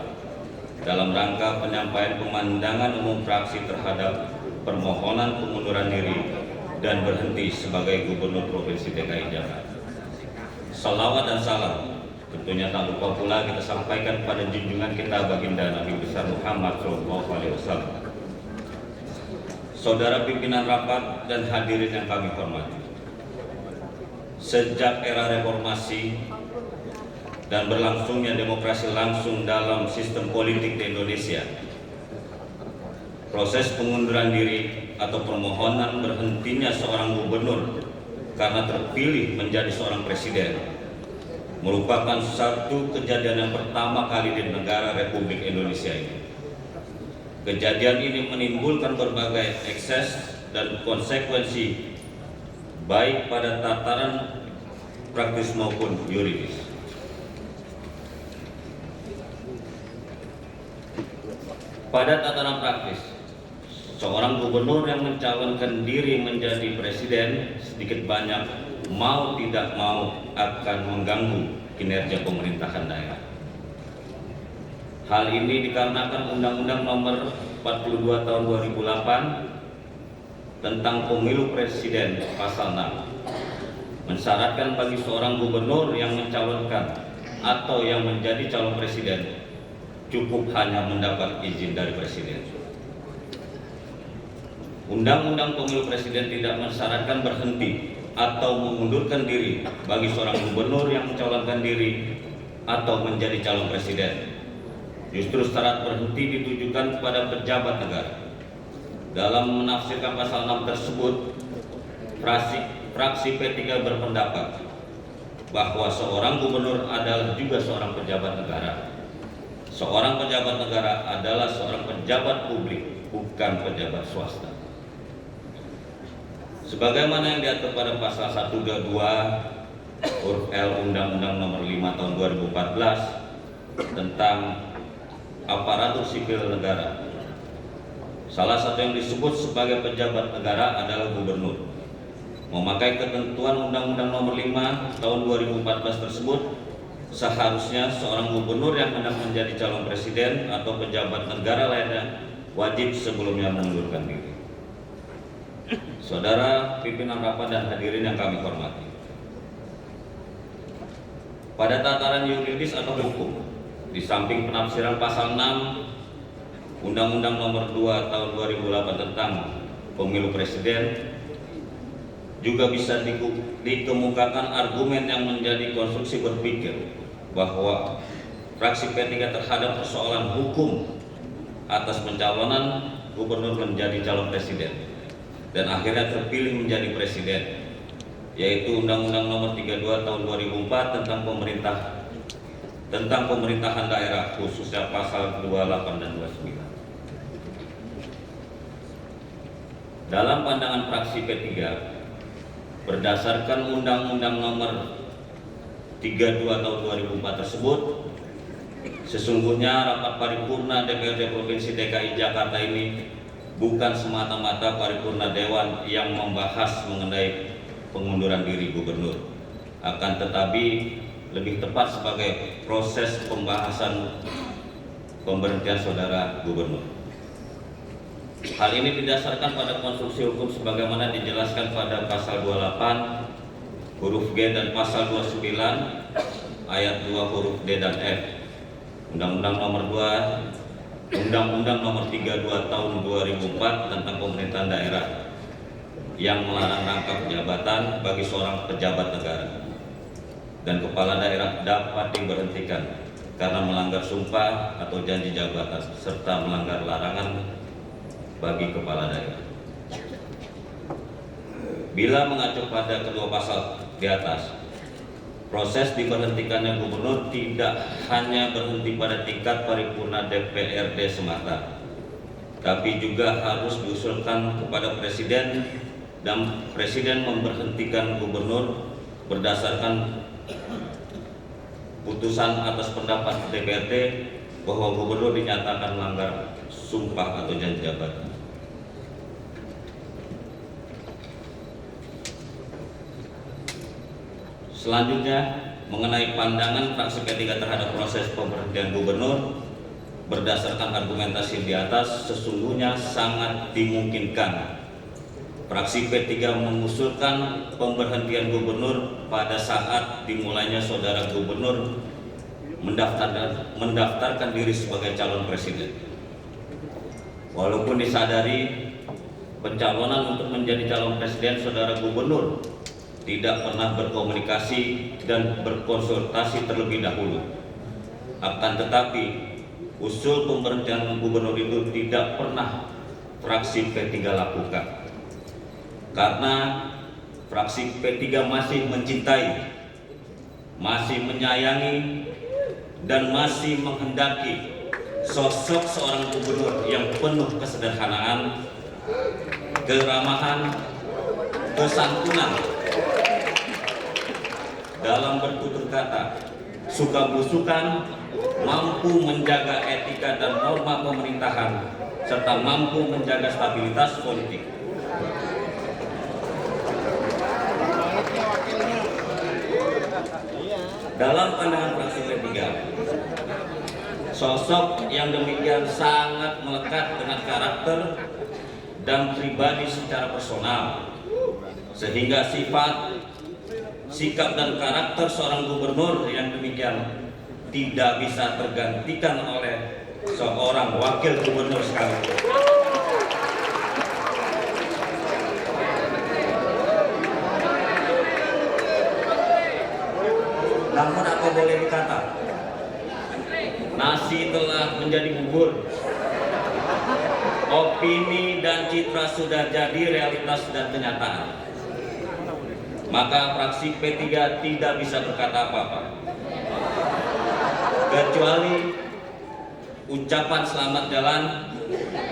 dalam rangka penyampaian pemandangan umum fraksi terhadap permohonan pengunduran diri dan berhenti sebagai Gubernur Provinsi DKI Jakarta. Salawat dan salam tentunya tak lupa pula kita sampaikan pada junjungan kita baginda Nabi besar Muhammad SAW. Saudara pimpinan rapat dan hadirin yang kami hormati, sejak era reformasi dan berlangsungnya demokrasi langsung dalam sistem politik di Indonesia, proses pengunduran diri atau permohonan berhentinya seorang gubernur karena terpilih menjadi seorang presiden merupakan satu kejadian yang pertama kali di negara Republik Indonesia ini. Kejadian ini menimbulkan berbagai ekses dan konsekuensi baik pada tataran praktis maupun yuridis. Pada tataran praktis, seorang gubernur yang mencalonkan diri menjadi presiden sedikit banyak mau tidak mau akan mengganggu kinerja pemerintahan daerah. Hal ini dikarenakan Undang-Undang Nomor 42 Tahun 2008 tentang Pemilu Presiden Pasal 6 mensyaratkan bagi seorang gubernur yang mencalonkan atau yang menjadi calon presiden cukup hanya mendapat izin dari presiden. Undang-Undang Pemilu Presiden tidak mensyaratkan berhenti atau mengundurkan diri bagi seorang gubernur yang mencalonkan diri atau menjadi calon presiden. Justru syarat berhenti ditujukan kepada pejabat negara. Dalam menafsirkan pasal 6 tersebut, fraksi P3 berpendapat bahwa seorang gubernur adalah juga seorang pejabat negara. Seorang pejabat negara adalah seorang pejabat publik, bukan pejabat swasta. Sebagaimana yang diatur pada pasal 122 huruf L Undang-Undang Nomor 5 Tahun 2014 tentang aparatur sipil negara. Salah satu yang disebut sebagai pejabat negara adalah gubernur. Memakai ketentuan Undang-Undang Nomor 5 Tahun 2014 tersebut, seharusnya seorang gubernur yang hendak menjadi calon presiden atau pejabat negara lainnya wajib sebelumnya mengundurkan diri. Saudara pimpinan rapat dan hadirin yang kami hormati, pada tataran yuridis atau hukum, di samping penafsiran pasal 6 Undang-Undang Nomor 2 Tahun 2008 tentang Pemilu Presiden, juga bisa dikemukakan argumen yang menjadi konstruksi berpikir bahwa fraksi P3 terhadap persoalan hukum atas pencalonan gubernur menjadi calon presiden dan akhirnya terpilih menjadi presiden, yaitu Undang-Undang Nomor 32 Tahun 2004 tentang pemerintahan daerah, khususnya pasal 28 dan 29. Dalam pandangan fraksi P3, berdasarkan Undang-Undang Nomor 32 tahun 2004 tersebut, sesungguhnya rapat paripurna DPRD Provinsi DKI Jakarta ini bukan semata-mata paripurna dewan yang membahas mengenai pengunduran diri gubernur, akan tetapi lebih tepat sebagai proses pembahasan pemberhentian saudara gubernur. Hal ini didasarkan pada konstruksi hukum sebagaimana dijelaskan pada pasal 28 huruf G dan pasal 29 ayat 2 huruf D dan F Undang-Undang Nomor 32 Tahun 2004 tentang pemerintahan daerah yang melarang rangkap jabatan bagi seorang pejabat negara, dan kepala daerah dapat diberhentikan karena melanggar sumpah atau janji jabatan serta melanggar larangan bagi kepala daerah. Bila mengacu pada kedua pasal di atas, proses diberhentikannya gubernur tidak hanya berhenti pada tingkat paripurna DPRD semata, tapi juga harus diusulkan kepada presiden, dan presiden memberhentikan gubernur berdasarkan putusan atas pendapat DPRD bahwa gubernur dinyatakan melanggar sumpah atau janji jabatan. Selanjutnya, mengenai pandangan fraksi P3 terhadap proses pemberhentian gubernur, berdasarkan argumentasi di atas, sesungguhnya sangat dimungkinkan fraksi P3 mengusulkan pemberhentian gubernur pada saat dimulainya saudara gubernur mendaftarkan diri sebagai calon presiden. Walaupun disadari pencalonan untuk menjadi calon presiden saudara gubernur tidak pernah berkomunikasi dan berkonsultasi terlebih dahulu, akan tetapi usul pemberhentian gubernur itu tidak pernah fraksi P3 lakukan, karena fraksi P3 masih mencintai, masih menyayangi, dan masih menghendaki sosok seorang gubernur yang penuh kesederhanaan, keramahan, kesantunan dalam bertutur kata, suka belusukan, mampu menjaga etika dan norma pemerintahan, serta mampu menjaga stabilitas politik. Dalam pandangan fraksi P3, sosok yang demikian sangat melekat dengan karakter dan pribadi secara personal, sehingga sifat, sikap dan karakter seorang gubernur yang demikian tidak bisa tergantikan oleh seorang wakil gubernur sekalipun. Namun apa boleh dikata, nasi telah menjadi bubur, opini dan citra sudah jadi realitas dan kenyataan. Maka fraksi P3 tidak bisa berkata apa-apa, kecuali ucapan selamat jalan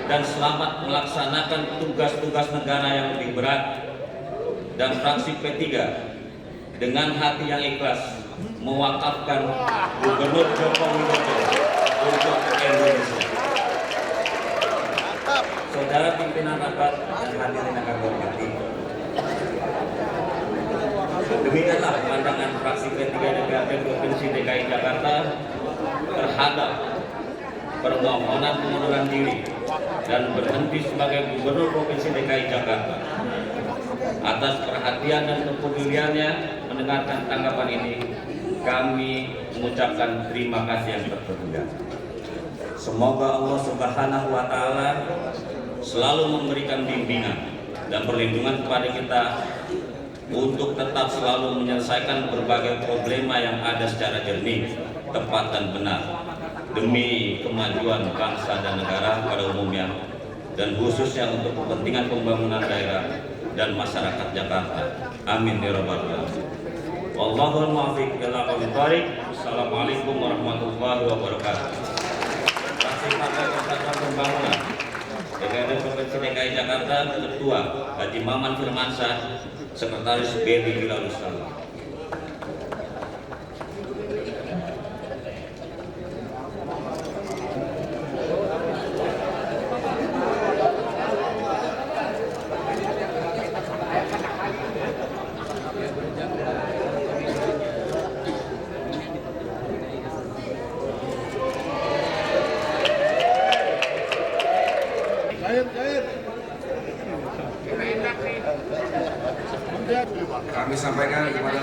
dan selamat melaksanakan tugas-tugas negara yang lebih berat. Dan fraksi P3 dengan hati yang ikhlas mewakafkan Gubernur Joko Widodo untuk Indonesia. Saudara pimpinan rapat dan hadirin yang kami hormati, demikianlah pandangan fraksi P3 DPRD Provinsi DKI Jakarta terhadap permohonan pengunduran diri dan berhenti sebagai Gubernur Provinsi DKI Jakarta. Atas perhatian dan kepeduliannya mendengarkan tanggapan ini, kami mengucapkan terima kasih yang terpuji. Semoga Allah Subhanahu wa Ta'ala selalu memberikan bimbingan dan perlindungan kepada kita untuk tetap selalu menyelesaikan berbagai problema yang ada secara jernih, tepat dan benar, demi kemajuan bangsa dan negara pada umumnya, dan khususnya untuk kepentingan pembangunan daerah dan masyarakat Jakarta. Amin ya rabbal alamin. Wallahul muwaffiq ila aqwamit thoriq. Assalamualaikum warahmatullahi wabarakatuh. Fraksi Partai Persatuan Pembangunan DPRD Provinsi DKI Jakarta, Ketua Haji Maman Firmansyah, Sekretaris Beni Bilalustami.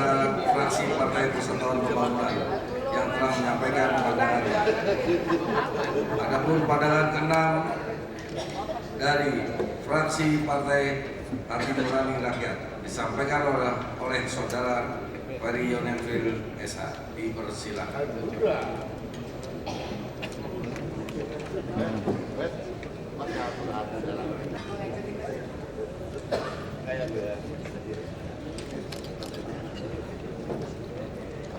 kepada fraksi Partai Persatuan Pembangunan yang telah menyampaikan pandangannya. Adapun pandangan keenam dari fraksi Partai Hati Nurani Rakyat disampaikan oleh Saudara Ferry Yonenville SH. Dipersilakan.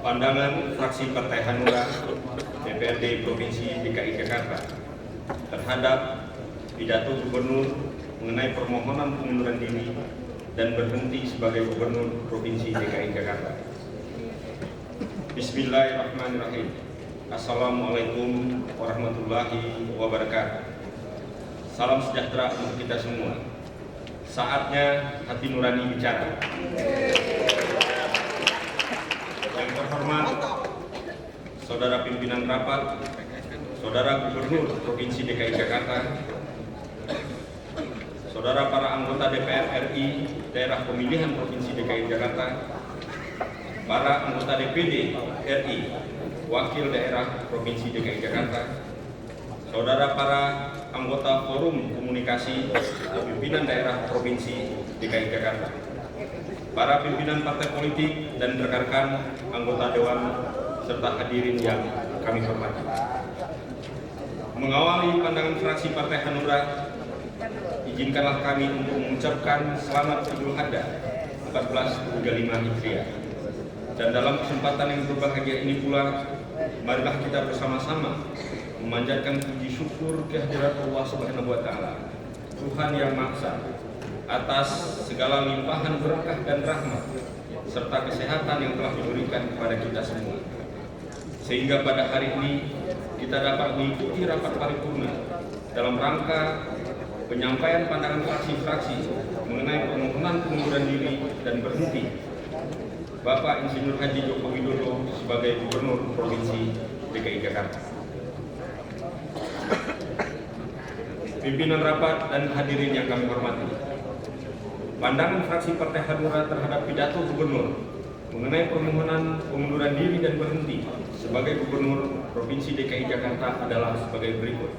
Pandangan fraksi Partai Hanura DPRD Provinsi DKI Jakarta terhadap pidato Gubernur mengenai permohonan pengunduran diri dan berhenti sebagai Gubernur Provinsi DKI Jakarta. Bismillahirrahmanirrahim. Assalamualaikum warahmatullahi wabarakatuh. Salam sejahtera untuk kita semua. Saatnya hati nurani bicara. Yang terhormat Saudara Pimpinan Rapat, Saudara Gubernur Provinsi DKI Jakarta, Saudara para anggota DPR RI Daerah Pemilihan Provinsi DKI Jakarta, para anggota DPD RI Wakil Daerah Provinsi DKI Jakarta, Saudara para anggota Forum Komunikasi Pimpinan Daerah Provinsi DKI Jakarta, para pimpinan partai politik dan rekan-rekan anggota Dewan serta hadirin yang kami hormati. Mengawali pandangan fraksi Partai Hanura, izinkanlah kami untuk mengucapkan selamat Idul Adha 1435 Hijriah. Dan dalam kesempatan yang berbahagia ini pula, marilah kita bersama-sama memanjatkan puji syukur kehadirat Allah Subhanahu wa taala, Tuhan yang Maha Esa, atas segala limpahan berkah dan rahmat serta kesehatan yang telah diberikan kepada kita semua. Sehingga pada hari ini kita dapat mengikuti rapat paripurna dalam rangka penyampaian pandangan fraksi-fraksi mengenai permohonan pengunduran diri dan berhenti Bapak Insinyur Haji Joko Widodo sebagai Gubernur Provinsi DKI Jakarta. Pimpinan rapat dan hadirin yang kami hormati, pandangan fraksi Partai Hanura terhadap pidato Gubernur mengenai permohonan pengunduran diri dan berhenti sebagai Gubernur Provinsi DKI Jakarta adalah sebagai berikut.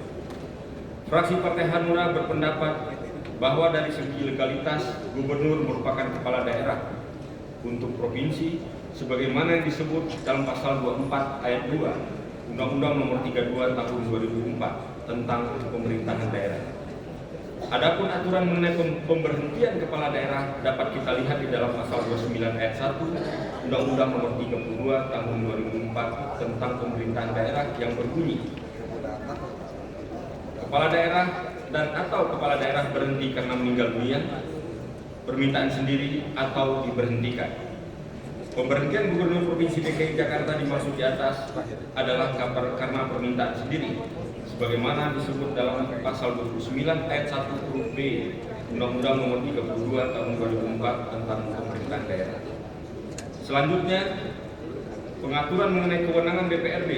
Fraksi Partai Hanura berpendapat bahwa dari segi legalitas, Gubernur merupakan kepala daerah untuk provinsi sebagaimana yang disebut dalam pasal 24 ayat 2 Undang-Undang Nomor 32 Tahun 2004 tentang pemerintahan daerah. Adapun aturan mengenai pemberhentian kepala daerah dapat kita lihat di dalam pasal 29 ayat 1 Undang-Undang Nomor 32 Tahun 2004 tentang pemerintahan daerah yang berbunyi, kepala daerah dan atau kepala daerah berhenti karena meninggal dunia, permintaan sendiri atau diberhentikan. Pemberhentian Gubernur Provinsi DKI Jakarta dimaksud di atas adalah karena permintaan sendiri, sebagaimana disebut dalam pasal 29 ayat 1 huruf B Undang-Undang Nomor 32 Tahun 2004 tentang pemerintahan daerah. Selanjutnya, pengaturan mengenai kewenangan DPRD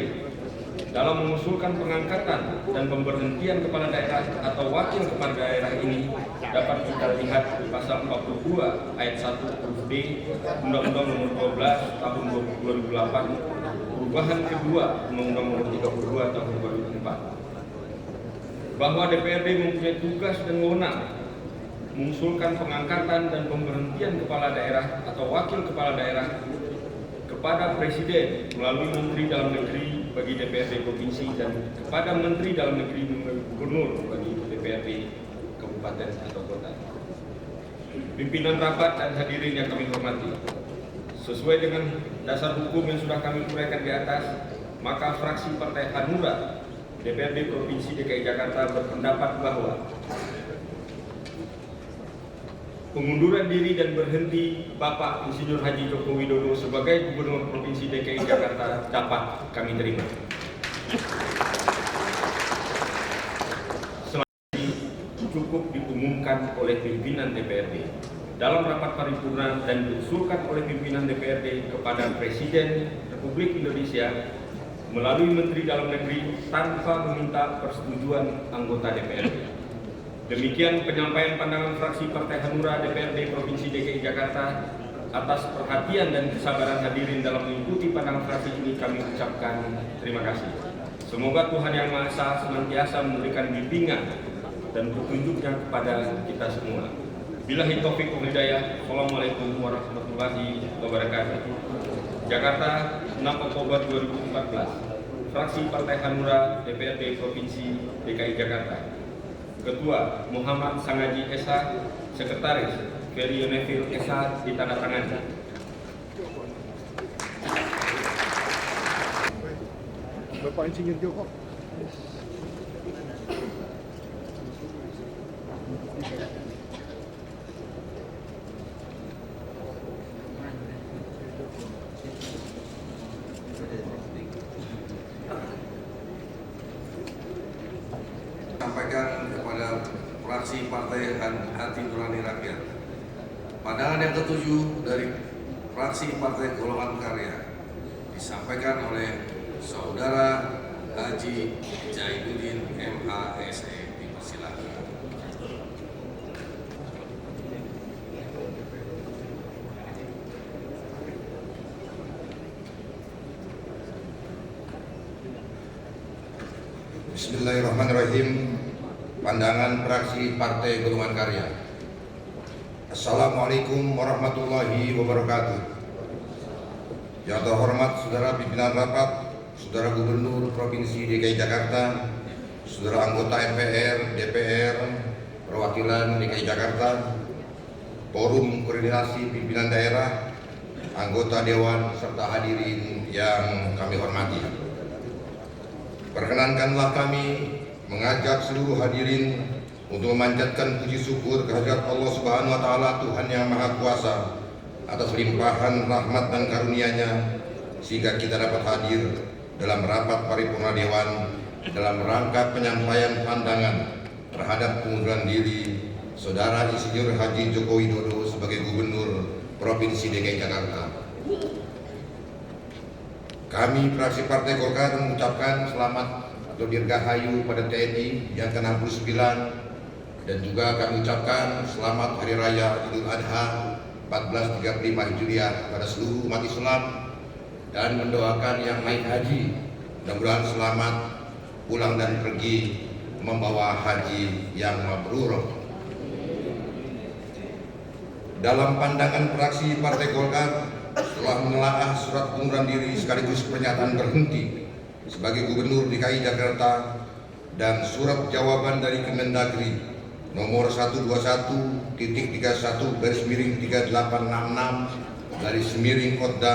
dalam mengusulkan pengangkatan dan pemberhentian kepala daerah atau wakil kepala daerah ini dapat kita lihat di pasal 42 ayat 1 huruf D Undang-Undang Nomor 12 Tahun 2008 perubahan kedua Undang-Undang Nomor 32 Tahun 2004 bahwa DPRD mempunyai tugas dan wewenang mengusulkan pengangkatan dan pemberhentian kepala daerah atau wakil kepala daerah kepada Presiden melalui Menteri Dalam Negeri bagi DPRD Provinsi dan kepada Menteri Dalam Negeri Gubernur bagi DPRD Kabupaten atau Kota. Pimpinan rapat dan hadirin yang kami hormati, sesuai dengan dasar hukum yang sudah kami uraikan di atas, maka fraksi Partai Hanura DPRD Provinsi DKI Jakarta berpendapat bahwa pengunduran diri dan berhenti Bapak Insinyur Haji Joko Widodo sebagai Gubernur Provinsi DKI Jakarta dapat kami terima. Selanjutnya cukup diumumkan oleh pimpinan DPRD dalam rapat paripurna dan diusulkan oleh pimpinan DPRD kepada Presiden Republik Indonesia melalui Menteri Dalam Negeri tanpa meminta persetujuan anggota DPRD. Demikian penyampaian pandangan fraksi Partai Hanura DPRD Provinsi DKI Jakarta Atas perhatian dan kesabaran hadirin dalam mengikuti pandangan fraksi ini kami ucapkan terima kasih. Semoga Tuhan Yang Maha Esa senantiasa memberikan bimbingan dan petunjuknya kepada kita semua. Billahi taufiq wal hidayah. Assalamualaikum warahmatullahi wabarakatuh. Jakarta, 6 Oktober 2014. Fraksi Partai Hanura DPRD Provinsi DKI Jakarta. Ketua Muhammad Sangaji Esa, Sekretaris Ferry Yonevil Esa ditandatangani. Bapak Insinyur Joko. Sampaikan kepada fraksi Partai Hati Nurani Rakyat. Pandangan yang ketujuh dari fraksi Partai Golongan Karya disampaikan oleh Saudara Haji Jainuddin MHSE. Dipersilakan. Bismillahirrahmanirrahim. Pandangan fraksi Partai Golongan Karya. Assalamualaikum warahmatullahi wabarakatuh. Yang terhormat Saudara Pimpinan Rapat, Saudara Gubernur Provinsi DKI Jakarta, Saudara anggota MPR, DPR, perwakilan DKI Jakarta, Forum Koordinasi Pimpinan Daerah, anggota Dewan, serta hadirin yang kami hormati. Perkenankanlah kami mengajak seluruh hadirin untuk memanjatkan puji syukur kehadirat Allah Subhanahu wa Ta'ala, Tuhan Yang Maha Kuasa, atas limpahan rahmat dan karunia-Nya sehingga kita dapat hadir dalam rapat paripurna Dewan dalam rangka penyampaian pandangan terhadap pengunduran diri Saudara Insinyur Haji Joko Widodo sebagai Gubernur Provinsi DKI Jakarta. Kami fraksi Partai Golkar mengucapkan selamat atau dirgahayu pada TNI yang ke-69 dan juga kami ucapkan selamat Hari Raya Idul Adha 1435 Hijriah pada seluruh umat Islam dan mendoakan yang naik haji mudah-mudahan selamat pulang dan pergi membawa haji yang mabrur. Dalam pandangan fraksi Partai Golkar, setelah menelaah surat pengunduran diri sekaligus pernyataan berhenti sebagai Gubernur DKI Jakarta dan surat jawaban dari Kemendagri nomor 121-3866/Odda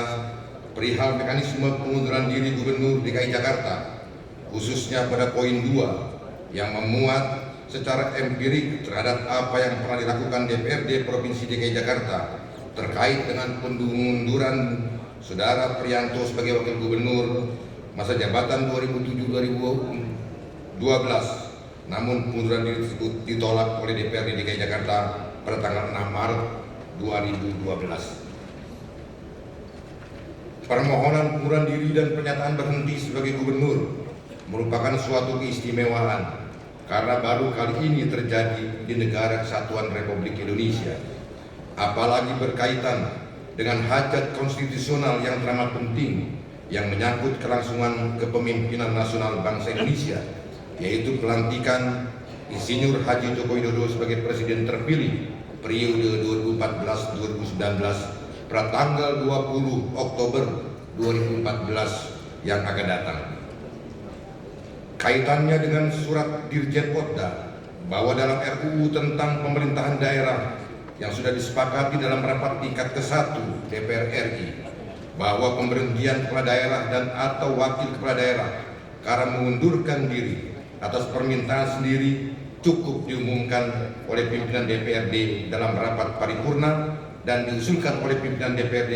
perihal mekanisme pengunduran diri Gubernur DKI Jakarta, khususnya pada poin 2 yang memuat secara empirik terhadap apa yang pernah dilakukan DPRD Provinsi DKI Jakarta terkait dengan pengunduran Saudara Priyanto sebagai Wakil Gubernur masa jabatan 2007-2012. Namun pengunduran diri tersebut ditolak oleh DPRD DKI Jakarta pada tanggal 6 Maret 2012. Permohonan pengunduran diri dan pernyataan berhenti sebagai gubernur merupakan suatu keistimewaan karena baru kali ini terjadi di Negara Kesatuan Republik Indonesia, apalagi berkaitan dengan hajat konstitusional yang teramat penting yang menyangkut kelangsungan kepemimpinan nasional bangsa Indonesia, yaitu pelantikan Insinyur Haji Joko Widodo sebagai Presiden terpilih periode 2014-2019 pada tanggal 20 Oktober 2014 yang akan datang. Kaitannya dengan surat Dirjen Odda bahwa dalam RUU tentang pemerintahan daerah yang sudah disepakati dalam rapat tingkat ke-1 DPR RI bahwa pemberhentian kepala daerah dan atau wakil kepala daerah karena mengundurkan diri atas permintaan sendiri cukup diumumkan oleh pimpinan DPRD dalam rapat paripurna dan diusulkan oleh pimpinan DPRD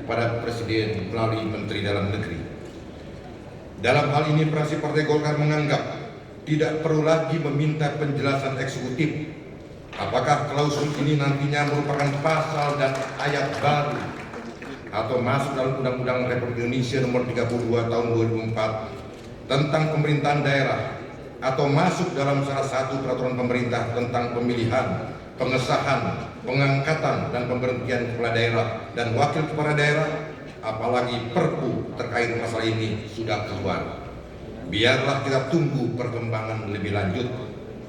kepada Presiden melalui Menteri Dalam Negeri. Dalam hal ini fraksi Partai Golkar menganggap tidak perlu lagi meminta penjelasan eksekutif apakah klausul ini nantinya merupakan pasal dan ayat baru atau masuk dalam Undang-Undang Republik Indonesia Nomor 32 Tahun 2004 tentang pemerintahan daerah atau masuk dalam salah satu peraturan pemerintah tentang pemilihan pengesahan, pengangkatan dan pemberhentian kepala daerah dan wakil kepala daerah, apalagi Perpu terkait masalah ini sudah keluar. Biarlah kita tunggu perkembangan lebih lanjut.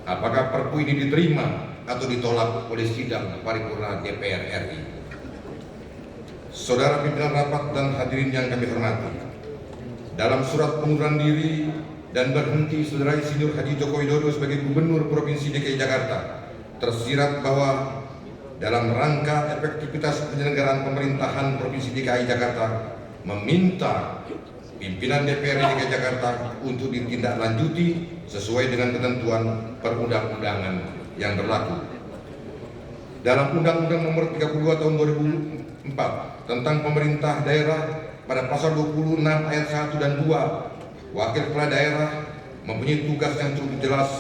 Apakah Perpu ini diterima atau ditolak oleh sidang paripurna DPR RI. Saudara pimpinan rapat dan hadirin yang kami hormati, dalam surat pengunduran diri dan berhenti Saudara Insinyur Haji Joko Widodo sebagai Gubernur Provinsi DKI Jakarta tersirat bahwa dalam rangka efektivitas penyelenggaraan pemerintahan Provinsi DKI Jakarta meminta pimpinan DPR DKI Jakarta untuk ditindaklanjuti sesuai dengan ketentuan perundang-undangan yang berlaku. Dalam Undang-Undang Nomor 32 Tahun 2004 tentang pemerintah daerah, pada pasal 26 ayat 1 dan 2, wakil kepala daerah mempunyai tugas yang cukup jelas,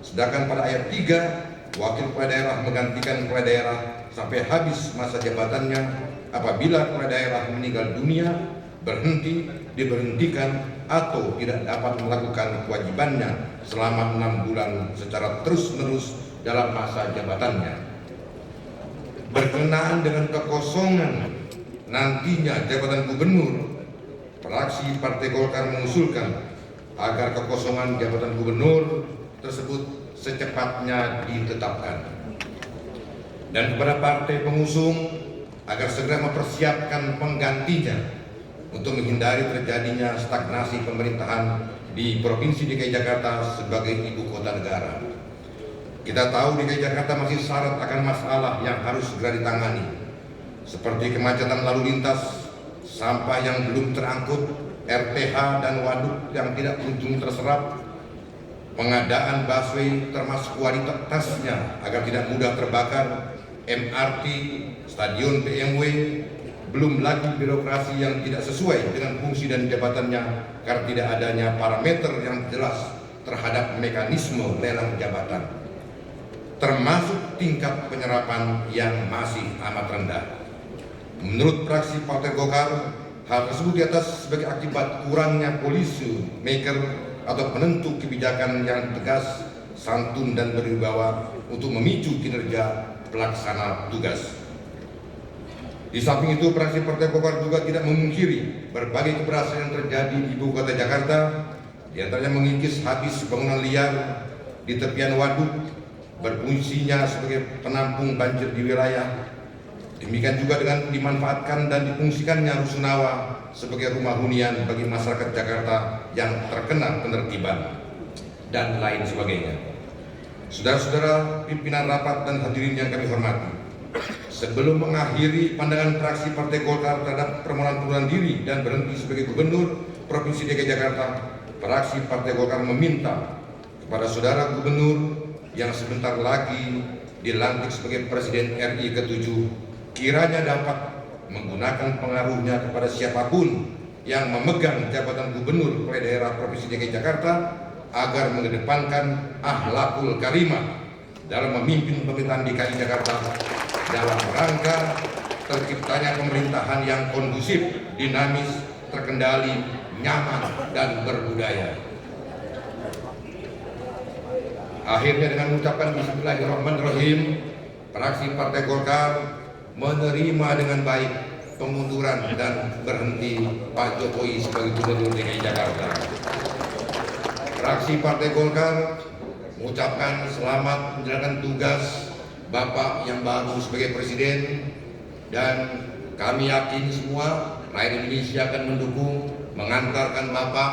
sedangkan pada ayat 3, wakil kepala daerah menggantikan kepala daerah sampai habis masa jabatannya. Apabila kepala daerah meninggal dunia, berhenti, diberhentikan atau tidak dapat melakukan kewajibannya selama 6 bulan secara terus-menerus dalam masa jabatannya. Berkenaan dengan kekosongan nantinya jabatan gubernur, fraksi Partai Golkar mengusulkan agar kekosongan jabatan gubernur tersebut secepatnya ditetapkan, dan kepada partai pengusung agar segera mempersiapkan penggantinya untuk menghindari terjadinya stagnasi pemerintahan di Provinsi DKI Jakarta sebagai ibu kota negara. Kita tahu DKI Jakarta masih syarat akan masalah yang harus segera ditangani, seperti kemacetan lalu lintas, sampah yang belum terangkut, RTH dan waduk yang tidak kunjung terserap, pengadaan busway termasuk kualitasnya agar tidak mudah terbakar, MRT, stadion BMW, belum lagi birokrasi yang tidak sesuai dengan fungsi dan jabatannya karena tidak adanya parameter yang jelas terhadap mekanisme lelang jabatan, termasuk tingkat penyerapan yang masih amat rendah. Menurut fraksi Partai Golkar, hal tersebut di atas sebagai akibat kurangnya policy maker atau penentu kebijakan yang tegas, santun dan berwibawa untuk memicu kinerja pelaksana tugas. Di samping itu, fraksi Partai Golkar juga tidak memungkiri berbagai keberhasilan yang terjadi di ibu kota Jakarta, di antaranya mengikis habis bangunan liar di tepian waduk, berfungsinya sebagai penampung banjir di wilayah. Demikian juga dengan dimanfaatkan dan difungsikannya rusunawa sebagai rumah hunian bagi masyarakat Jakarta yang terkena penertiban, dan lain sebagainya. Saudara-saudara pimpinan rapat dan hadirin yang kami hormati, sebelum mengakhiri pandangan fraksi Partai Golkar terhadap permohonan pengunduran diri dan berhenti sebagai Gubernur Provinsi DKI Jakarta, fraksi Partai Golkar meminta kepada Saudara Gubernur yang sebentar lagi dilantik sebagai Presiden RI ke-7 kiranya dapat menggunakan pengaruhnya kepada siapapun yang memegang jabatan Gubernur kepala daerah Provinsi DKI Jakarta agar mengedepankan akhlakul karimah dalam memimpin pemerintahan DKI Jakarta dalam rangka terciptanya pemerintahan yang kondusif, dinamis, terkendali, nyaman, dan berbudaya. Akhirnya dengan mengucapkan Bismillahirrahmanirrahim, fraksi Partai Golkar menerima dengan baik pengunduran dan berhenti Pak Jokowi sebagai Gubernur DKI Jakarta. Fraksi Partai Golkar mengucapkan selamat menjalankan tugas Bapak yang baru sebagai Presiden, dan kami yakin semua rakyat Indonesia akan mendukung mengantarkan Bapak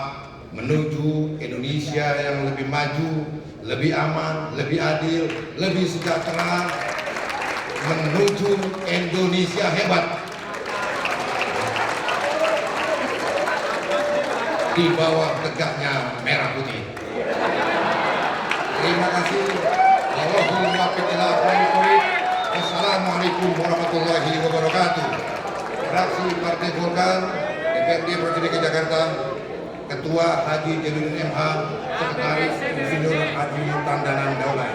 menuju Indonesia yang lebih maju, lebih aman, lebih adil, lebih sejahtera, menuju Indonesia hebat di bawah tegaknya merah putih. Terima kasih. Wassalamualaikum warahmatullahi wabarakatuh. Fraksi Partai Golkar DPRD Provinsi DKI Jakarta, Ketua Haji Jamiluddin MH, Sekretaris Insinyur Haji Tandanan Daulah.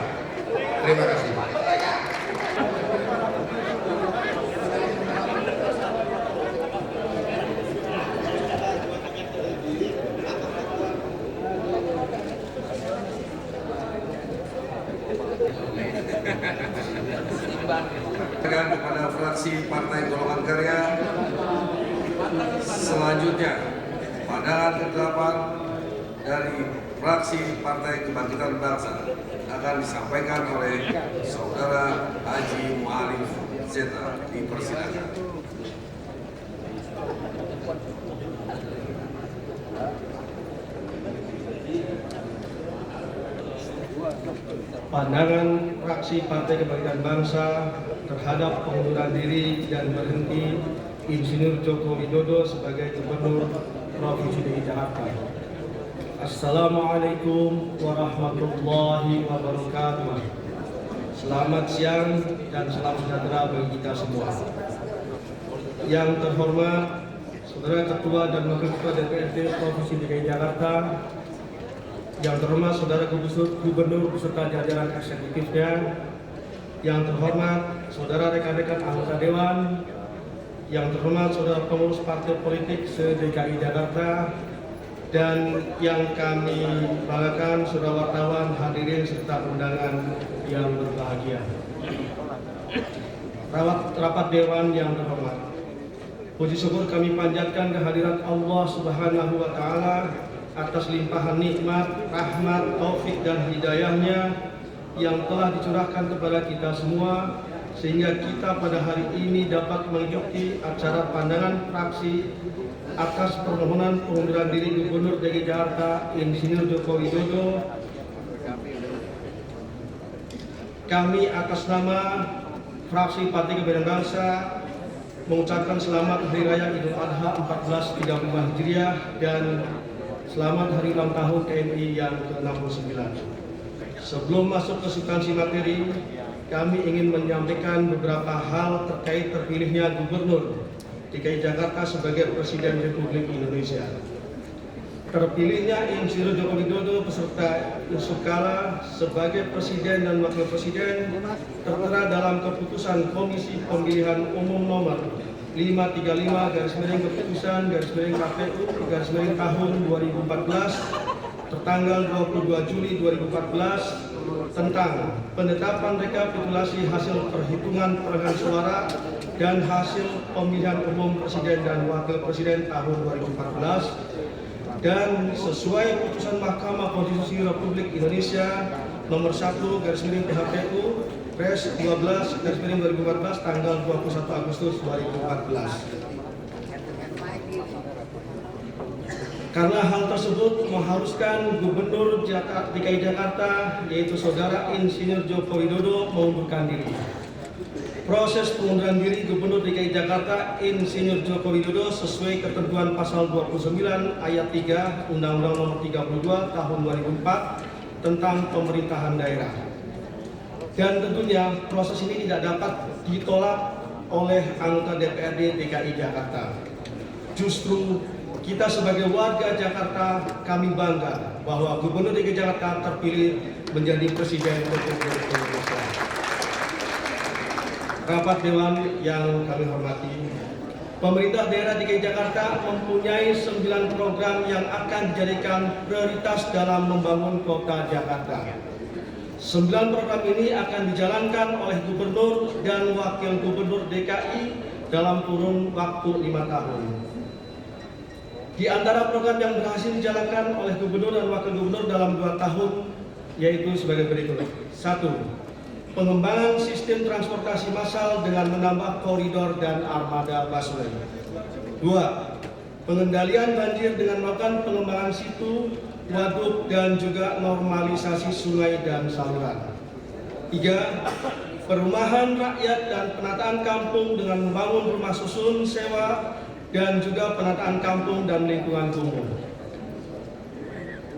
Terima kasih. fraksi Partai Golongan Karya. Selanjutnya, pandangan ke-8 dari fraksi Partai Kebangkitan Bangsa akan disampaikan oleh Saudara Haji Mu'alif Zeta. Dipersilakan. Pandangan fraksi Partai Kebangkitan Bangsa terhadap pengunduran diri dan berhenti Insinyur Joko Widodo sebagai Gubernur Provinsi DKI Jakarta. Assalamualaikum warahmatullahi wabarakatuh. Selamat siang dan salam sejahtera bagi kita semua. Yang terhormat Saudara Ketua dan Wakil Ketua DPRD Provinsi DKI Jakarta, yang terhormat Saudara Gubernur beserta jajaran eksekutifnya, yang terhormat Saudara rekan-rekan anggota Dewan, yang terhormat Saudara pengurus partai politik se-DKI Jakarta, dan yang kami banggakan Saudara wartawan, hadirin serta undangan yang berbahagia. Rapat Dewan yang terhormat, puji syukur kami panjatkan kehadirat Allah Subhanahu wa Ta'ala atas limpahan nikmat, rahmat, taufik dan hidayahnya yang telah dicurahkan kepada kita semua, sehingga kita pada hari ini dapat mengikuti acara pandangan fraksi atas permohonan pengunduran diri Gubernur DKI Jakarta Insinyur Joko Widodo. Kami atas nama fraksi Partai Kebangkitan Bangsa mengucapkan selamat Hari Raya Idul Adha 1435 Hijriah dan selamat Hari Ulang Tahun TNI yang ke-69. Sebelum masuk ke substansi materi, kami ingin menyampaikan beberapa hal terkait terpilihnya Gubernur DKI Jakarta sebagai Presiden Republik Indonesia. Terpilihnya Insinyur Joko Widodo beserta Yusuf Kala sebagai Presiden dan Wakil Presiden tertera dalam keputusan Komisi Pemilihan Umum nomor 535/keputusan/KPU tahun 2014 tertanggal 22 Juli 2014 tentang penetapan rekapitulasi hasil perhitungan perolehan suara dan hasil pemilihan umum Presiden dan Wakil Presiden tahun 2014, dan sesuai putusan Mahkamah Konstitusi Republik Indonesia nomor 1/PHPU Pres 12/2014 tanggal 21 Agustus 2014. Karena hal tersebut mengharuskan Gubernur DKI Jakarta, yaitu Saudara Insinyur Joko Widodo, mengundurkan diri. Proses pengunduran diri Gubernur DKI Jakarta Insinyur Joko Widodo sesuai ketentuan pasal 29 ayat 3 Undang-Undang Nomor 32 Tahun 2004 tentang pemerintahan daerah. Dan tentunya proses ini tidak dapat ditolak oleh anggota DPRD DKI Jakarta. Justru kita sebagai warga Jakarta, kami bangga bahwa Gubernur DKI Jakarta terpilih menjadi Presiden Republik Indonesia. Rapat Dewan yang kami hormati, pemerintah daerah DKI Jakarta mempunyai 9 program yang akan dijadikan prioritas dalam membangun kota Jakarta. 9 program ini akan dijalankan oleh Gubernur dan Wakil Gubernur DKI dalam kurun waktu 5 tahun. Di antara program yang berhasil dijalankan oleh Gubernur dan Wakil Gubernur dalam 2 tahun yaitu sebagai berikut. 1. Pengembangan sistem transportasi massal dengan menambah koridor dan armada busway. 2. Pengendalian banjir dengan melakukan pengembangan situ, waduk, dan juga normalisasi sungai dan saluran. 3. Perumahan rakyat dan penataan kampung dengan membangun rumah susun sewa dan juga penataan kampung dan lingkungan kumuh.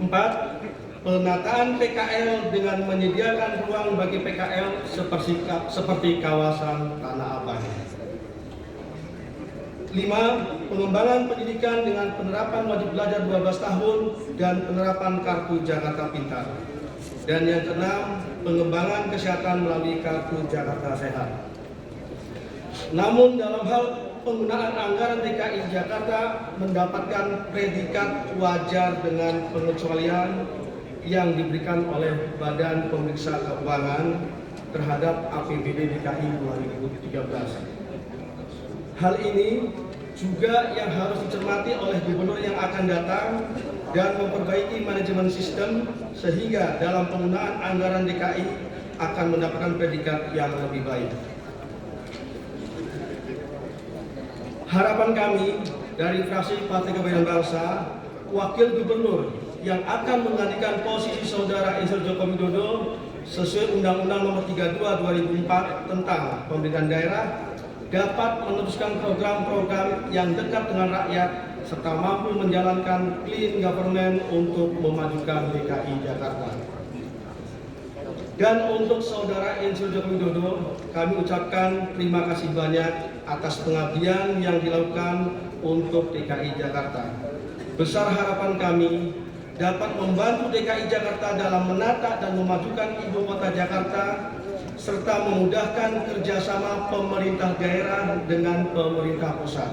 4. Penataan PKL dengan menyediakan ruang bagi PKL seperti kawasan Tanah Abang. 5. Pengembangan pendidikan dengan penerapan wajib belajar 12 tahun dan penerapan Kartu Jakarta Pintar. Dan yang ke-6, pengembangan kesehatan melalui Kartu Jakarta Sehat. Namun dalam hal penggunaan anggaran DKI Jakarta mendapatkan predikat wajar dengan pengecualian yang diberikan oleh Badan Pemeriksa Keuangan terhadap APBD DKI 2013. Hal ini juga yang harus dicermati oleh gubernur yang akan datang dan memperbaiki manajemen sistem sehingga dalam penggunaan anggaran DKI akan mendapatkan predikat yang lebih baik. Harapan kami dari fraksi Partai Kebangkitan Bangsa, Wakil Gubernur yang akan menggantikan posisi Saudara Insinyur Joko Widodo sesuai Undang-Undang Nomor 32 2004 tentang Pemerintahan Daerah dapat meneruskan program-program yang dekat dengan rakyat serta mampu menjalankan clean government untuk memajukan DKI Jakarta. Dan untuk Saudara Insinyur Joko Widodo, kami ucapkan terima kasih banyak atas pengabdian yang dilakukan untuk DKI Jakarta. Besar harapan kami dapat membantu DKI Jakarta dalam menata dan memajukan ibu kota Jakarta serta memudahkan kerjasama pemerintah daerah dengan pemerintah pusat.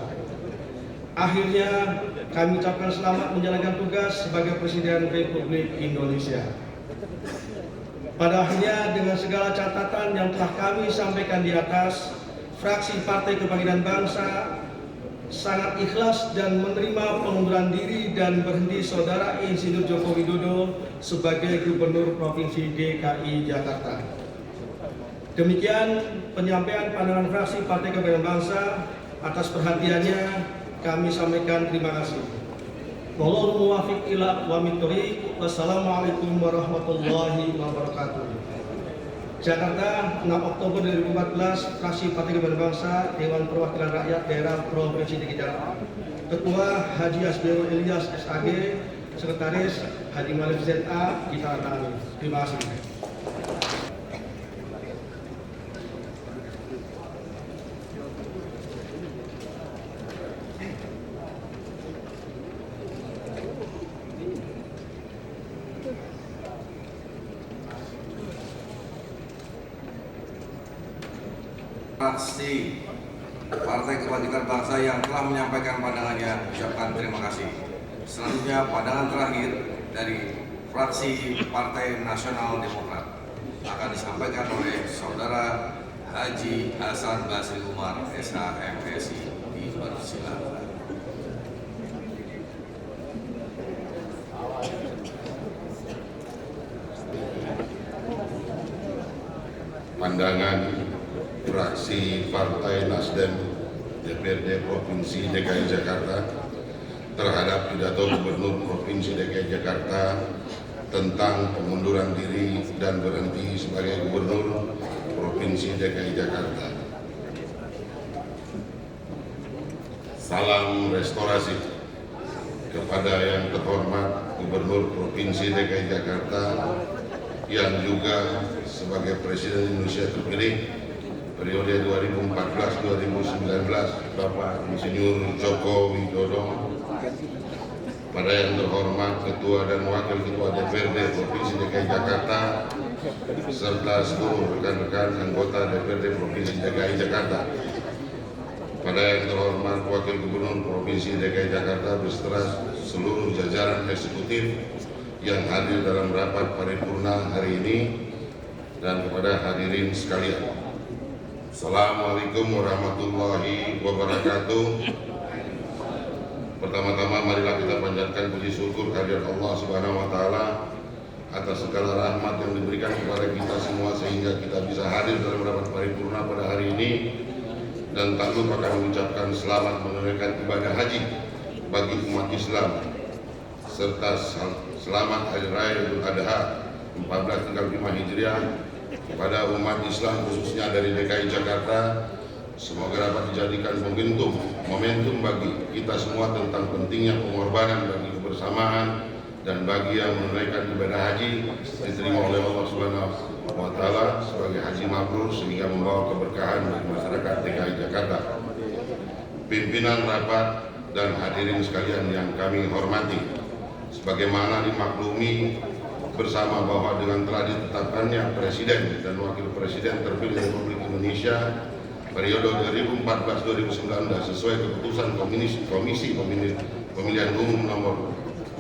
Akhirnya, kami ucapkan selamat menjalankan tugas sebagai Presiden Republik Indonesia. Pada akhirnya, dengan segala catatan yang telah kami sampaikan di atas, fraksi Partai Kebangkitan Bangsa sangat ikhlas dan menerima pengunduran diri dan berhenti Saudara Insinyur Joko Widodo sebagai Gubernur Provinsi DKI Jakarta. Demikian penyampaian pandangan fraksi Partai Kebangkitan Bangsa. Atas perhatiannya kami sampaikan terima kasih. Wallahu muwaffiq ila aqwamit thoriq. Wassalamualaikum warahmatullahi wabarakatuh. Jakarta, 6 Oktober 2014, fraksi Partai Kebangkitan Bangsa, Dewan Perwakilan Rakyat Daerah Provinsi DKI Jakarta. Ketua Haji Asbiru Ilyas SAG, Sekretaris Haji Malik ZA, kita tangani. Terima kasih. Fraksi Partai Kebangkitan Bangsa yang telah menyampaikan pandangannya, ucapkan terima kasih. Selanjutnya pandangan terakhir dari fraksi Partai Nasional Demokrat akan disampaikan oleh Saudara Haji Hasan Basri Umar, SHMSI. Dipersilakan. Pandangan fraksi Partai Nasdem DPRD Provinsi DKI Jakarta terhadap pidato Gubernur Provinsi DKI Jakarta tentang pengunduran diri dan berhenti sebagai Gubernur Provinsi DKI Jakarta. Salam restorasi kepada yang terhormat Gubernur Provinsi DKI Jakarta yang juga sebagai Presiden Indonesia terpilih periode 2014-2019, Bapak Insinyur Joko Widodo, pada yang terhormat Ketua dan Wakil Ketua DPRD Provinsi DKI Jakarta, serta seluruh rekan-rekan anggota DPRD Provinsi DKI Jakarta, pada yang terhormat Wakil Gubernur Provinsi DKI Jakarta beserta seluruh jajaran eksekutif yang hadir dalam rapat paripurna hari ini, dan kepada hadirin sekalian. Assalamualaikum warahmatullahi wabarakatuh. Pertama-tama marilah kita panjatkan puji syukur kehadirat Allah Subhanahu wa taala atas segala rahmat yang diberikan kepada kita semua sehingga kita bisa hadir dalam rapat paripurna pada hari ini, dan tak lupa kami mengucapkan selamat menunaikan ibadah haji bagi umat Islam serta selamat Hari Raya Idul Adha 1435 Hijriah kepada umat Islam khususnya dari DKI Jakarta. Semoga dapat dijadikan momentum bagi kita semua tentang pentingnya pengorbanan bagi kebersamaan dan bagi yang menunaikan ibadah haji diterima oleh Allah Subhanahu wa taala sebagai haji mabrur sehingga membawa keberkahan bagi masyarakat DKI Jakarta. Pimpinan rapat dan hadirin sekalian yang kami hormati, sebagaimana dimaklumi bersama bahwa dengan telah ditetapkannya Presiden dan Wakil Presiden terpilih Republik Indonesia periode 2014-2019 sesuai keputusan Komisi Pemilihan Umum nomor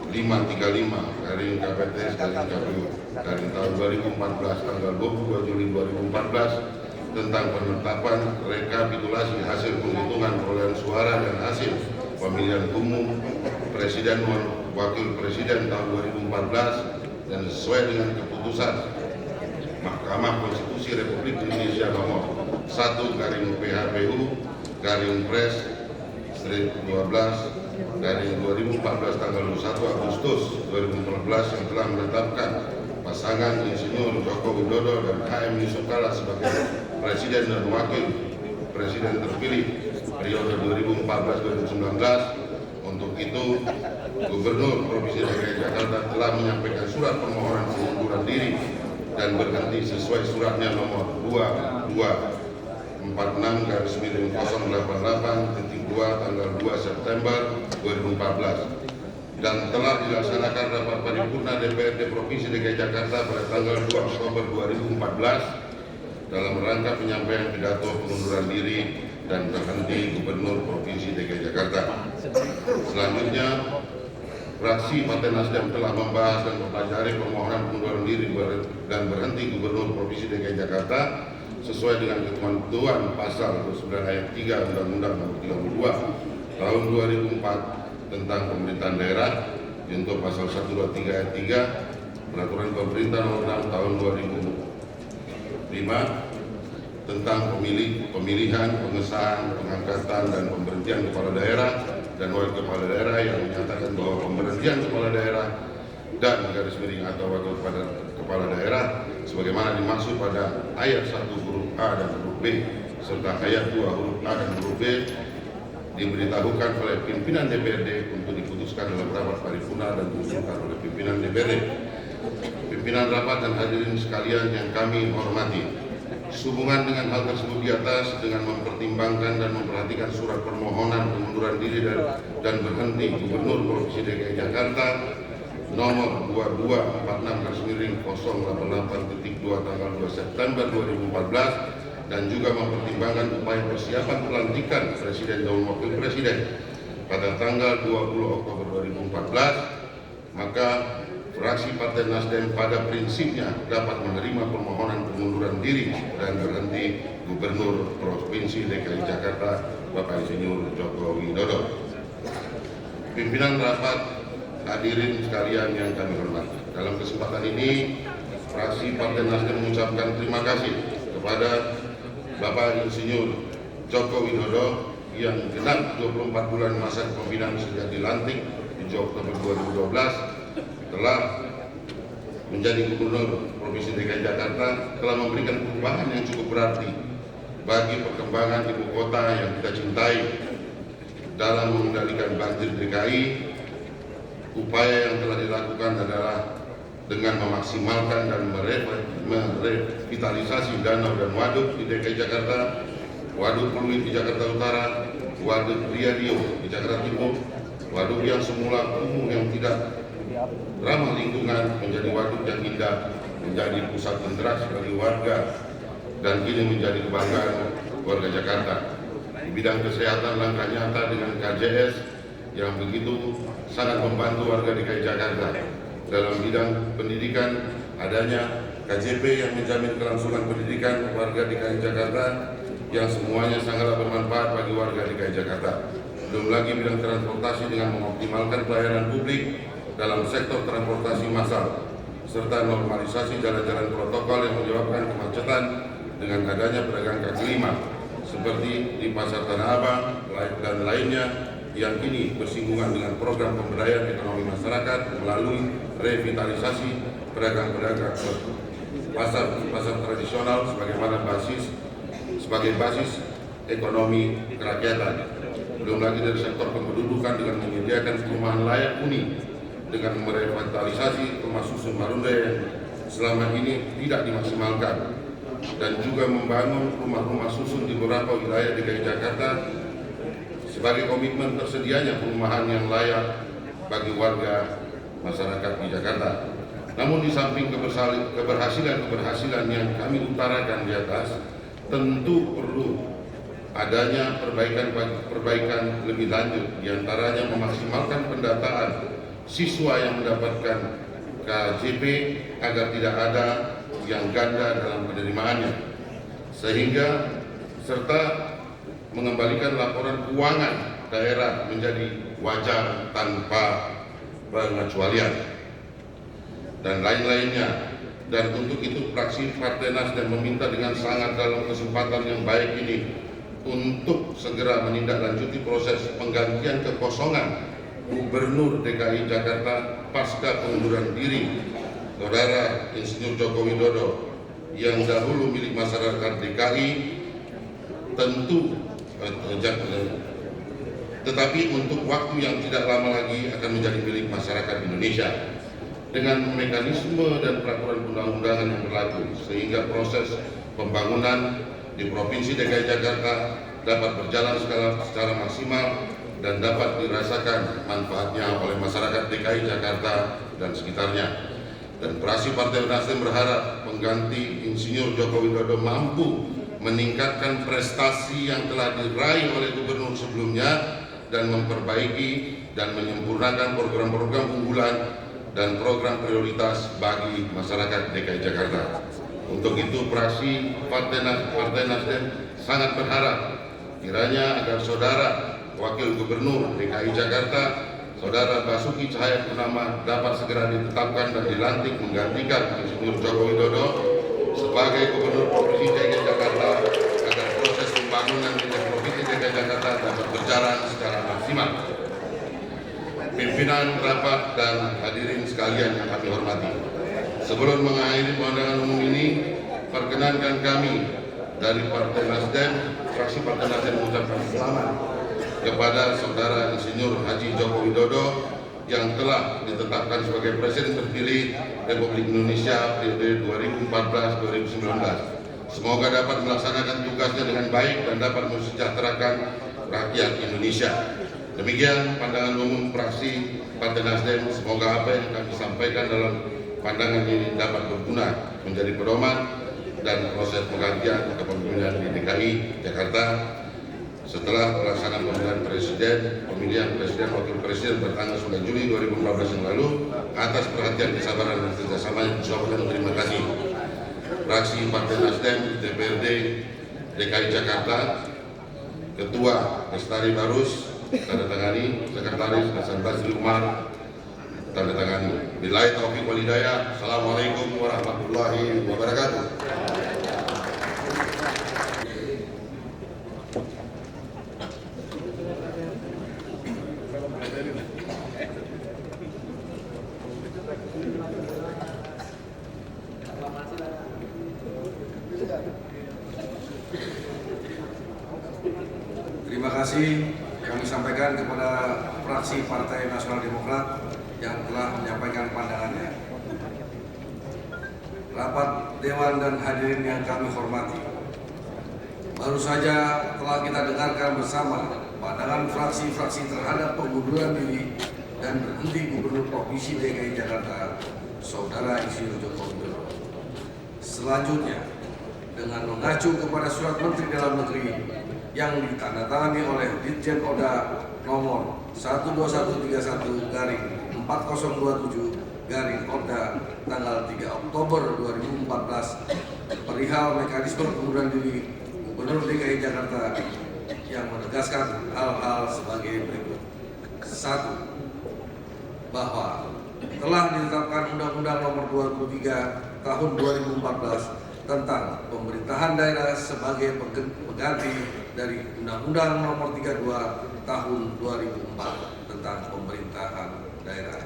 535 garing KPTS garing KPU garing tahun 2014 tanggal 22 Juli 2014 tentang penetapan rekapitulasi hasil penghitungan perolehan suara dan hasil pemilihan umum Presiden dan Wakil Presiden tahun 2014 dan sesuai dengan keputusan Mahkamah Konstitusi Republik Indonesia nomor 1/PHPU/12/2014 tanggal 21 Agustus 2014 yang telah menetapkan pasangan Insinyur Joko Widodo dan HM Yusuf Kala sebagai Presiden dan Wakil Presiden terpilih periode 2014-2019. Untuk itu, Gubernur Provinsi DKI Jakarta telah menyampaikan surat permohonan pengunduran diri dan berhenti sesuai suratnya nomor 2246/088/2 tanggal 2 September 2014 dan telah dilaksanakan rapat paripurna DPRD Provinsi DKI Jakarta pada tanggal 2 Oktober 2014 dalam rangka penyampaian pidato pengunduran diri dan berhenti Gubernur Provinsi DKI Jakarta. Selanjutnya, fraksi Partai Nasdem telah membahas dan mempelajari permohonan pengunduran diri dan berhenti Gubernur Provinsi DKI Jakarta sesuai dengan ketentuan pasal 29 ayat 3 Undang-Undang Nomor 32 Tahun 2004 tentang pemerintahan daerah, junto pasal 123 ayat 3 Peraturan Pemerintah Nomor 6 Tahun 2005 tentang pemilihan, pengesahan, pengangkatan, dan pemberhentian kepala daerah dan wakil kepala daerah yang menyatakan bahwa pemberhentian kepala daerah dan garis miring atau wakil kepala daerah sebagaimana dimaksud pada ayat 1 huruf A dan huruf B serta ayat 2 huruf A dan huruf B diberitahukan oleh pimpinan DPRD untuk diputuskan dalam rapat paripurna dan diusulkan oleh pimpinan DPRD. Pimpinan rapat dan hadirin sekalian yang kami hormati, sehubungan dengan hal tersebut di atas, dengan mempertimbangkan dan memperhatikan surat permohonan pengunduran diri dan berhenti Gubernur Provinsi DKI Jakarta nomor 2246/088/2 tanggal 2 September 2014 dan juga mempertimbangkan upaya persiapan pelantikan Presiden dan Wakil Presiden pada tanggal 20 Oktober 2014, maka fraksi Partai Nasdem pada prinsipnya dapat menerima permohonan pengunduran diri dan berhenti Gubernur Provinsi DKI Jakarta Bapak Insinyur Joko Widodo. Pimpinan rapat, hadirin sekalian yang kami hormati, dalam kesempatan ini fraksi Partai Nasdem mengucapkan terima kasih kepada Bapak Insinyur Joko Widodo yang genap 24 bulan masa kepemimpinan sejak dilantik 7 Oktober 2012 telah menjadi Gubernur Provinsi DKI Jakarta, telah memberikan perubahan yang cukup berarti bagi perkembangan ibu kota yang kita cintai dalam mengendalikan banjir DKI. Upaya yang telah dilakukan adalah dengan memaksimalkan dan merevitalisasi danau dan waduk di DKI Jakarta, Waduk Pluit di Jakarta Utara, Waduk Riario di Jakarta Timur, waduk yang semula kumuh yang tidak ramah lingkungan menjadi waduk yang indah, menjadi pusat interaksi bagi warga dan kini menjadi kebanggaan warga Jakarta. Di bidang kesehatan, langkah nyata dengan KJS yang begitu sangat membantu warga DKI Jakarta. Dalam bidang pendidikan, adanya KJP yang menjamin kelangsungan pendidikan warga DKI Jakarta yang semuanya sangatlah bermanfaat bagi warga DKI Jakarta. Belum lagi bidang transportasi dengan mengoptimalkan pelayanan publik dalam sektor transportasi massal serta normalisasi jalan-jalan protokol yang menyebabkan kemacetan dengan adanya pedagang kaki lima seperti di Pasar Tanah Abang dan lainnya yang kini bersinggungan dengan program pemberdayaan ekonomi masyarakat melalui revitalisasi pedagang-pedagang pasar tradisional sebagai basis ekonomi kerakyatan. Belum lagi dari sektor kependudukan dengan menyediakan perumahan layak huni dengan merevitalisasi rumah susun Marunda yang selama ini tidak dimaksimalkan dan juga membangun rumah-rumah susun di beberapa wilayah DKI Jakarta sebagai komitmen tersedianya perumahan yang layak bagi warga masyarakat di Jakarta. Namun di samping keberhasilan yang kami utarakan di atas, tentu perlu adanya perbaikan lebih lanjut, diantaranya memaksimalkan pendataan siswa yang mendapatkan KJP agar tidak ada yang ganda dalam penerimaannya. sehingga serta mengembalikan laporan keuangan daerah menjadi wajar tanpa pengecualian dan lain-lainnya. Dan untuk itu fraksi Partai Nasdem meminta dengan sangat dalam kesempatan yang baik ini untuk segera menindaklanjuti proses penggantian kekosongan Gubernur DKI Jakarta pasca pengunduran diri Saudara Insinyur Joko Widodo yang dahulu milik masyarakat DKI, tetapi untuk waktu yang tidak lama lagi akan menjadi milik masyarakat Indonesia dengan mekanisme dan peraturan undang-undangan yang berlaku, sehingga proses pembangunan di Provinsi DKI Jakarta dapat berjalan secara maksimal dan dapat dirasakan manfaatnya oleh masyarakat DKI Jakarta dan sekitarnya. Dan fraksi Partai Nasdem berharap pengganti Insinyur Joko Widodo mampu meningkatkan prestasi yang telah diraih oleh gubernur sebelumnya dan memperbaiki dan menyempurnakan program-program unggulan dan program prioritas bagi masyarakat DKI Jakarta. Untuk itu fraksi Partai Nasdem sangat berharap kiranya agar Saudara Wakil Gubernur DKI Jakarta, Saudara Basuki Cahayapurnama dapat segera ditetapkan dan dilantik menggantikan Insinyur Joko Widodo sebagai Gubernur Provinsi DKI Jakarta agar proses pembangunan di Provinsi DKI Jakarta dapat berjalan secara maksimal. Pimpinan rapat dan hadirin sekalian yang kami hormati, sebelum mengakhiri pandangan umum ini, perkenankan kami dari Partai Nasdem, fraksi Partai Nasdem mengucapkan selamat kepada Saudara Insinyur Haji Joko Widodo yang telah ditetapkan sebagai Presiden terpilih Republik Indonesia periode 2014-2019. Semoga dapat melaksanakan tugasnya dengan baik dan dapat mensejahterakan rakyat Indonesia. Demikian pandangan umum fraksi Partai Nasdem. Semoga apa yang kami sampaikan dalam pandangan ini dapat berguna menjadi pedoman dan proses penggantian kepemimpinan di DKI Jakarta setelah pelaksanaan pemilihan presiden wakil presiden bertanggal 9 Juli 2014 yang lalu. Atas perhatian, kesabaran dan kerjasamanya diucapkan terima kasih. Fraksi Partai Nasdem DPRD DKI Jakarta, Ketua Lestari Barus tanda tangani, Sekretaris Hasan Basri Umar tanda tangani. Billahi taufiq wal hidayah. Assalamualaikum warahmatullahi wabarakatuh. Terima kasih kami sampaikan kepada fraksi Partai Nasional Demokrat yang telah menyampaikan pandangannya. Rapat Dewan dan hadirin yang kami hormati, baru saja telah kita dengarkan bersama pandangan fraksi-fraksi terhadap pengunduran diri dan berhenti Gubernur Provinsi DKI Jakarta, Saudara Insinyur Joko Widodo. Selanjutnya, dengan mengacu kepada surat Menteri Dalam Negeri yang ditandatangani oleh Ditjen Oda nomor 12131/4027 Oda tanggal 3 Oktober 2014 perihal mekanisme pengunduran diri Gubernur DKI Jakarta yang menegaskan hal-hal sebagai berikut. 1. Bahwa telah ditetapkan Undang-Undang nomor 23 tahun 2014 tentang pemerintahan daerah sebagai pengganti dari Undang-Undang nomor 32 tahun 2004 tentang pemerintahan daerah.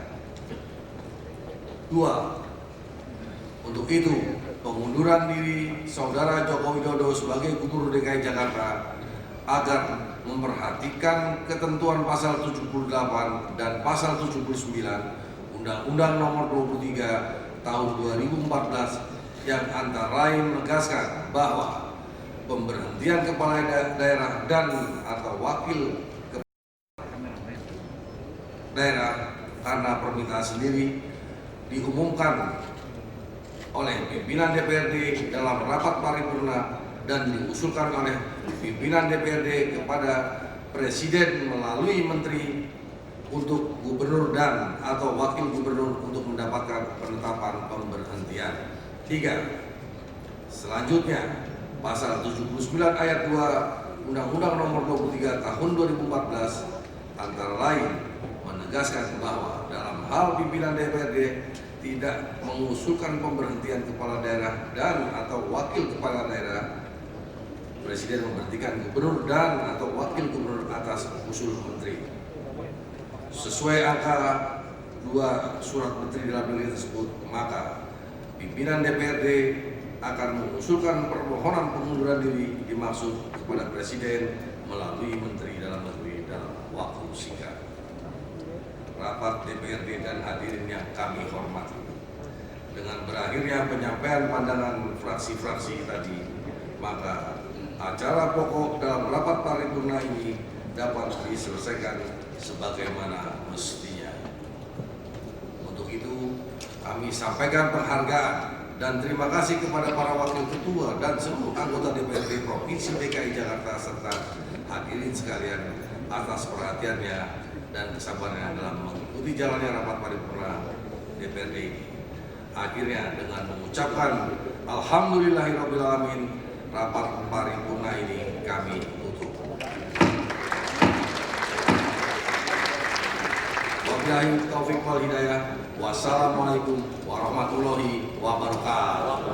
2. Untuk itu, pengunduran diri Saudara Joko Widodo sebagai Gubernur DKI Jakarta agar memperhatikan ketentuan pasal 78 dan pasal 79 Undang-Undang nomor 23 tahun 2014 yang antara lain menegaskan bahwa pemberhentian kepala daerah dan atau wakil daerah karena permintaan sendiri diumumkan oleh pimpinan DPRD dalam rapat paripurna dan diusulkan oleh pimpinan DPRD kepada Presiden melalui Menteri untuk gubernur dan atau wakil gubernur untuk mendapatkan penetapan pemberhentian. 3. Selanjutnya, Pasal 79 ayat 2 Undang-Undang Nomor 23 Tahun 2014 antara lain menegaskan bahwa dalam hal pimpinan DPRD tidak mengusulkan pemberhentian kepala daerah dan atau wakil kepala daerah, Presiden memberhentikan gubernur dan atau wakil gubernur atas usul menteri. Sesuai angka 2 surat menteri dalam negeri tersebut, maka pimpinan DPRD akan mengusulkan permohonan pengunduran diri dimaksud kepada Presiden melalui Menteri Dalam Negeri dalam waktu singkat. Rapat DPRD dan hadirin yang kami hormati, dengan berakhirnya penyampaian pandangan fraksi-fraksi tadi, maka acara pokok dalam rapat paripurna ini dapat diselesaikan sebagaimana mestinya. Untuk itu, kami sampaikan penghargaan dan terima kasih kepada para wakil ketua dan seluruh anggota DPRD Provinsi DKI Jakarta serta hadirin sekalian atas perhatiannya dan kesabarannya dalam mengikuti jalannya rapat paripurna DPRD ini. Akhirnya dengan mengucapkan alhamdulillahirrabbilalamin, rapat paripurna ini kami tutup. Wabillahi taufiq wal hidayah. Wassalamualaikum warahmatullahi wabarakatuh.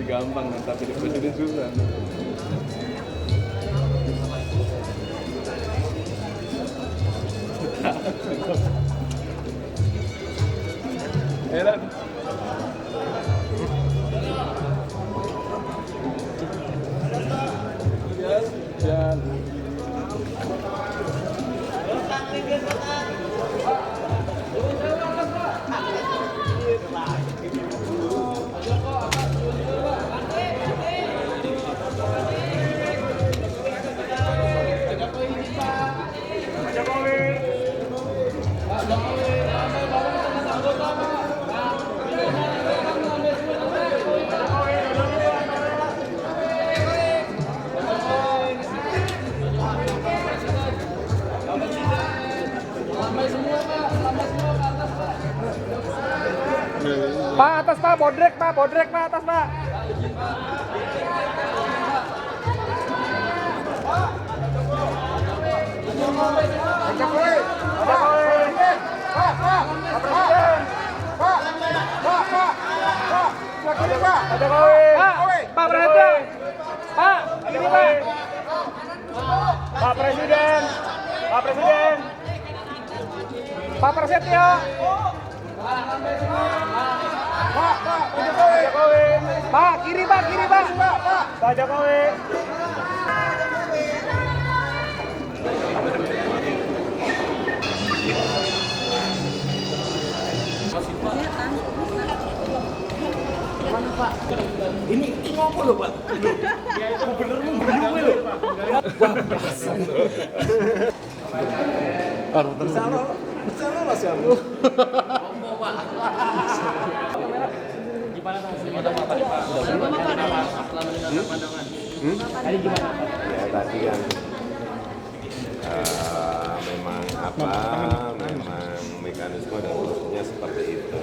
Gampang, tapi di presiden susah. Elan. Jalan. Pak, atas Pak, bodrek Pak, atas Pak. Pak perhatian. Pak, ini Pak. Pak Presiden. Pak Prasetyo. Pak, kiri Pak. Pak Jokowi. Pak, ini ngopo loh Pak? Ya itu bener berjuang loh. Bersama Mas ya. Ngomong Pak. Gimana Pak? Tadi gimana? Ya tadi kan memang mekanisme dan prosesnya seperti itu.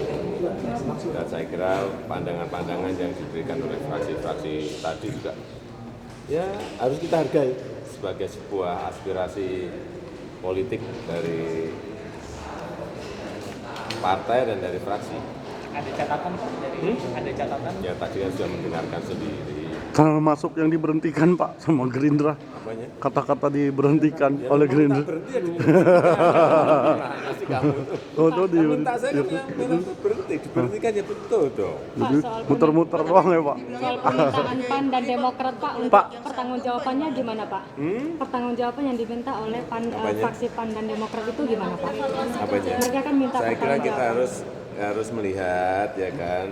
Dan saya kira pandangan-pandangan yang diberikan oleh fraksi-fraksi tadi juga ya harus kita hargai sebagai sebuah aspirasi politik dari partai dan dari fraksi. Ada catatan Pak dari ada catatan? Ya tadi kan sudah mendengarkan sendiri. Termasuk yang diberhentikan Pak sama Gerindra. Apanya? Kata-kata diberhentikan Ya, oleh Gerindra. Berhenti ya kasih kamu tuh. Oh, tuh Yang minta saya kan yang bilang tuh berhenti, diberhentikan ya betul dong. Jadi muter-muter doang ya Pak. Soal permintaan PAN dan Demokrat Pak, untuk pertanggungjawabannya gimana Pak? Pertanggungjawaban yang diminta oleh fraksi PAN dan Demokrat itu gimana Pak? Apanya? Mereka kan minta Saya kira kita pertanggungjawaban. harus melihat ya kan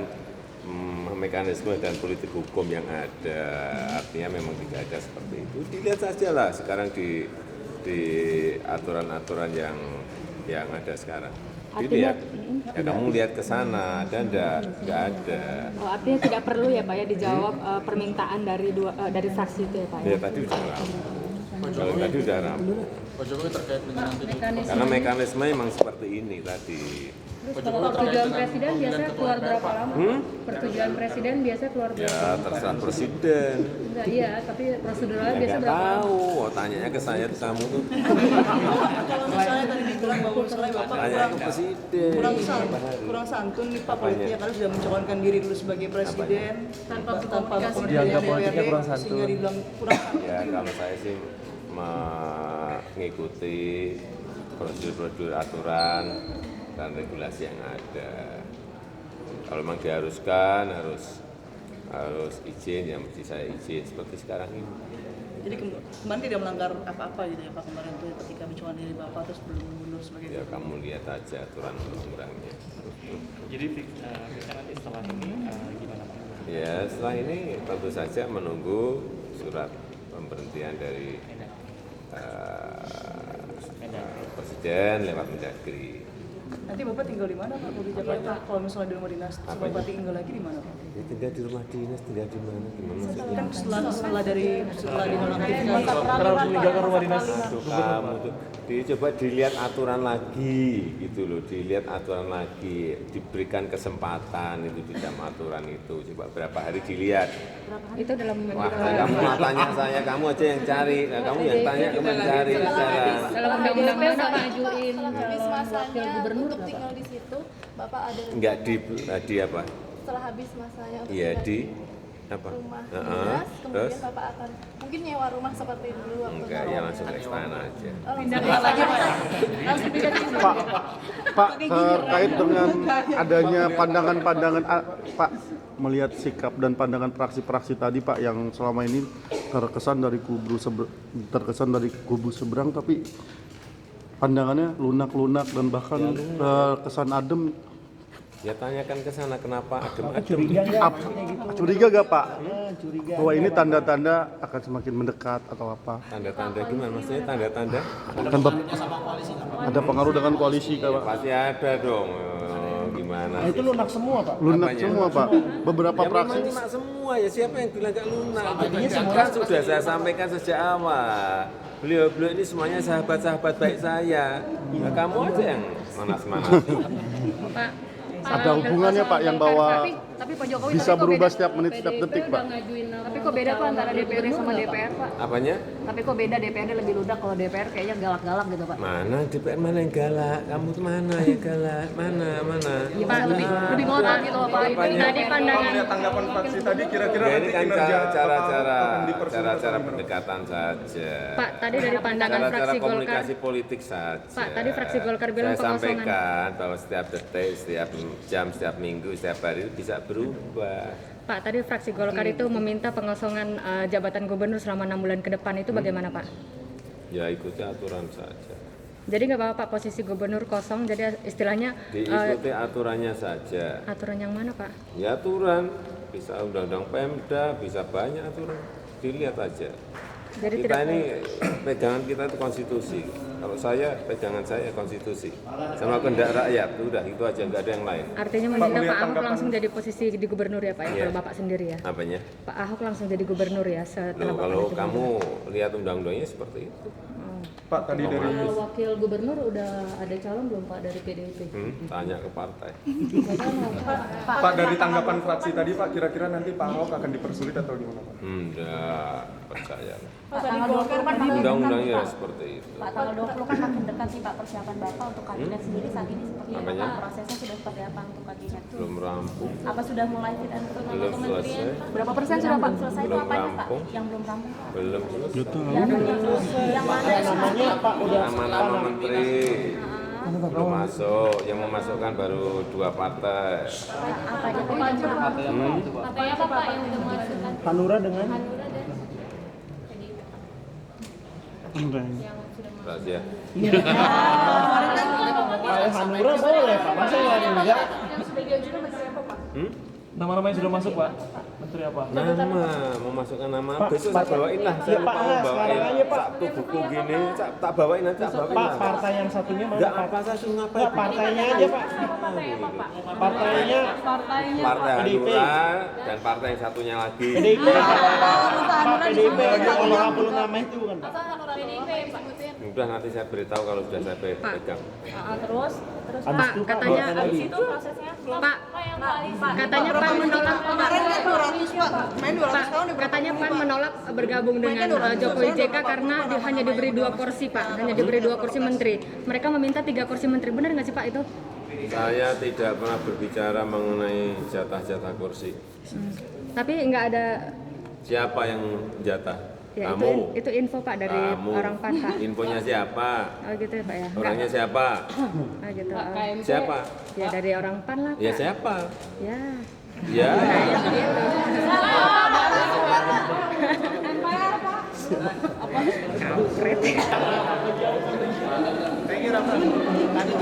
mekanisme dan politik hukum yang ada. Artinya memang tidak ada seperti itu. Dilihat saja lah sekarang di aturan-aturan yang ada sekarang. Dilihat. Ya kamu lihat ke sana, ada enggak ada. Oh, artinya tidak perlu ya Pak ya dijawab permintaan dari fraksi itu ya Pak ya? Ya tadi udah ramai. Kalau tadi udah ramai. Pak Jokowi terkait dengan Karena mekanisme memang seperti ini tadi. Persetujuan presiden biasanya keluar berapa lama? Persetujuan presiden biasanya keluar berapa Ya lama? terserah presiden. Enggak, iya, tapi proseduralnya Ya, biasanya nggak berapa lama? tahu, tanyanya ke saya tuh kamu tuh. Kalau misalnya tadi dibilang bahwa misalnya Bapak Tanya ke presiden. kurang santun nih Pak politiknya karena sudah mencalonkan diri dulu sebagai presiden tanpa komunikasi dengan DPRD sehingga dibilang kurang santun. Ya kalau saya sih mengikuti prosedur-prosedur aturan dan regulasi yang ada. Kalau memang diharuskan harus izin, ya mesti saya izin seperti sekarang ini. Jadi kemarin tidak melanggar apa-apa gitu ya Pak kemarin itu ketika mencalonkan diri Bapak terus belum mundur sebagai Ya kamu lihat aja aturan undang-undangnya. Jadi kita nanti setelah ini gimana Pak? Ya setelah ini tentu saja menunggu surat pemberhentian dari Presiden lewat Mendagri. Nanti Bapak tinggal di mana Pak? Di Jakarta. Kalau misalnya di rumah dinas, terus Bapak tinggal lagi di mana Pak? Ya tinggal di rumah dinas, tinggal di mana? Gimana? Kan setelah dinonaktifkan. Harus meninggalkan rumah dinas. Aduh, kamu tuh coba dilihat aturan lagi gitu loh, dilihat aturan lagi, diberikan kesempatan itu di dalam aturan itu. Coba berapa hari dilihat. Itu dalam Wah, kamu mau tanya saya, kamu aja yang cari. Nah, kamu yang tanya, kamu yang cari sekarang. dalam undang-undang udah ngajuin habis masanya gubernur untuk tinggal di situ, Bapak ada Enggak di apa? setelah habis masanya untuk Iya tinggal di apa? rumah Heeh. dinas, Terus? kemudian Bapak akan mungkin nyewa rumah seperti dulu waktu Enggak, ya langsung ke istana aja. Pak terkait dengan adanya pandangan-pandangan Pak melihat sikap dan pandangan praksi-praksi tadi Pak yang selama ini terkesan dari kubu seberang tapi pandangannya lunak-lunak dan bahkan kesan adem. Ya tanyakan ke sana kenapa adem-adem. Curiga gak Pak? Bahwa ini tanda-tanda akan semakin mendekat atau apa? Tanda-tanda gimana? Maksudnya tanda-tanda? Kan ada pengaruh dengan koalisi Pak? Pasti ada dong. Gimana? Nah, itu lunak semua Pak. Lunak semua Pak. Beberapa Ya praksi. memang lunak semua ya, siapa yang bilang gak lunak? Kan sudah saya sampaikan sejak awal. Beliau-beliau ini semuanya sahabat-sahabat baik saya. Nah, kamu aja yang manas-manas. Pak, Ada hubungannya Pak yang bahwa tapi Pak Jokowi bisa tadi kok berubah beda- setiap menit, setiap detik Pak. Tapi kok beda Pak antara DPRD sama DPR Pak? Apanya? Tapi kok beda DPRD lebih ludak, kalau DPR kayaknya galak-galak gitu Pak. Mana DPR mana yang galak? Kamu tuh mana yang galak? Mana? Iya Pak, lebih ngotot gitu loh Pak. Tadi pandangan Tanggapan fraksi tadi kira-kira Ya, ini nanti kan kinerja cara-cara pendekatan saja. Pak, tadi dari pandangan Cara-cara fraksi Golkar. komunikasi politik saja. Pak, tadi fraksi Golkar bilang saya pengosongan. sampaikan bahwa setiap detik, setiap jam, setiap minggu, setiap hari itu bisa berubah. Pak, tadi fraksi Golkar itu meminta pengosongan jabatan gubernur selama 6 bulan ke depan itu bagaimana Pak? Ya ikuti aturan saja. Jadi nggak apa-apa Pak posisi gubernur kosong, jadi istilahnya Diikuti aturannya saja. aturan yang mana Pak? Ya aturan, bisa undang-undang Pemda, bisa banyak aturan. Dilihat aja. Jadi Kita tidak ini pegangan kita itu konstitusi. Kalau saya pegangan saya konstitusi. Sama kehendak rakyat, udah itu aja, nggak ada yang lain. artinya meminta Pak Ahok langsung jadi posisi di gubernur ya Pak ya, Iya. kalau Bapak sendiri ya. Apanya? Pak Ahok langsung jadi gubernur ya setelah Loh, Bapak kalau jadi kamu lihat undang-undangnya seperti itu. gubernur. Pak, tadi dari wakil gubernur udah ada calon belum Pak dari PDIP? Tanya ke partai. Pak, dari tanggapan fraksi tadi Pak, kira-kira nanti Pak Ahok akan dipersulit atau gimana Pak? Enggak, percaya. Pak, tanggal 20 kan Undang-undangnya seperti itu. Pak, tanggal 20 kan makin dekat sih Pak persiapan Bapak untuk kabinet sendiri saat ini seperti apa Pak? Prosesnya sudah seperti apa untuk kabinet? Belum rampung. Apa sudah mulai fit and proper Belum kementerian? selesai. Berapa persen sudah Pak? Selesai itu Belum apanya Pak? rampung. Yang belum rampung Pak? Belum selesai. Yang mana? Nama-nama menteri belum masuk, yang memasukkan baru 2 partai. Apa aja Pak? Partai apa Pak yang udah memasukkan? Hanura dengan Rahasia. Kalau Hanura boleh Pak, masa yang enggak? Yang sudah diajukan menteri apa Pak? Nama-nama yang sudah masuk Pak? Menteri apa? Nama, mau masukkan nama. Pak, Besok saya bawain lah. Saya ya, lupa Pak, mau bawain. sekarang aja, Pak. Satu buku gini, tak bawain nanti. Tak bawain Pak, lah. partai yang satunya mana Enggak Pak? apa, saya suruh ngapain. Pak, partainya aja Pak. Partainya Partai PDIP. Hanura dan partai yang satunya lagi. PDIP. Pak, PDIP aja kalau 50 nama itu kan Pak. Udah nanti saya beritahu kalau sudah saya pegang. Terus Habis itu, Pak, katanya buatan habis lagi. itu prosesnya Pak Katanya Pan menolak Kemarin kan 200 Pak, main 200 tahun di katanya Pan menolak bergabung dengan Jokowi JK karena hanya diberi 2 kursi Pak, hanya diberi 2 kursi menteri. Mereka meminta 3 kursi menteri, benar nggak sih Pak itu? Saya tidak pernah berbicara mengenai jatah-jatah kursi. Tapi nggak ada. Siapa yang jatah? Ya, Kamu. itu info Pak dari Kamu. orang Pan Pak. Infonya siapa? Oh gitu ya Pak ya. Orangnya siapa? Ah gitu. Siapa? Ya dari orang Pan lah Pak. Ya siapa? Ya. Ya. Kampret. Saya kira Pak, tadi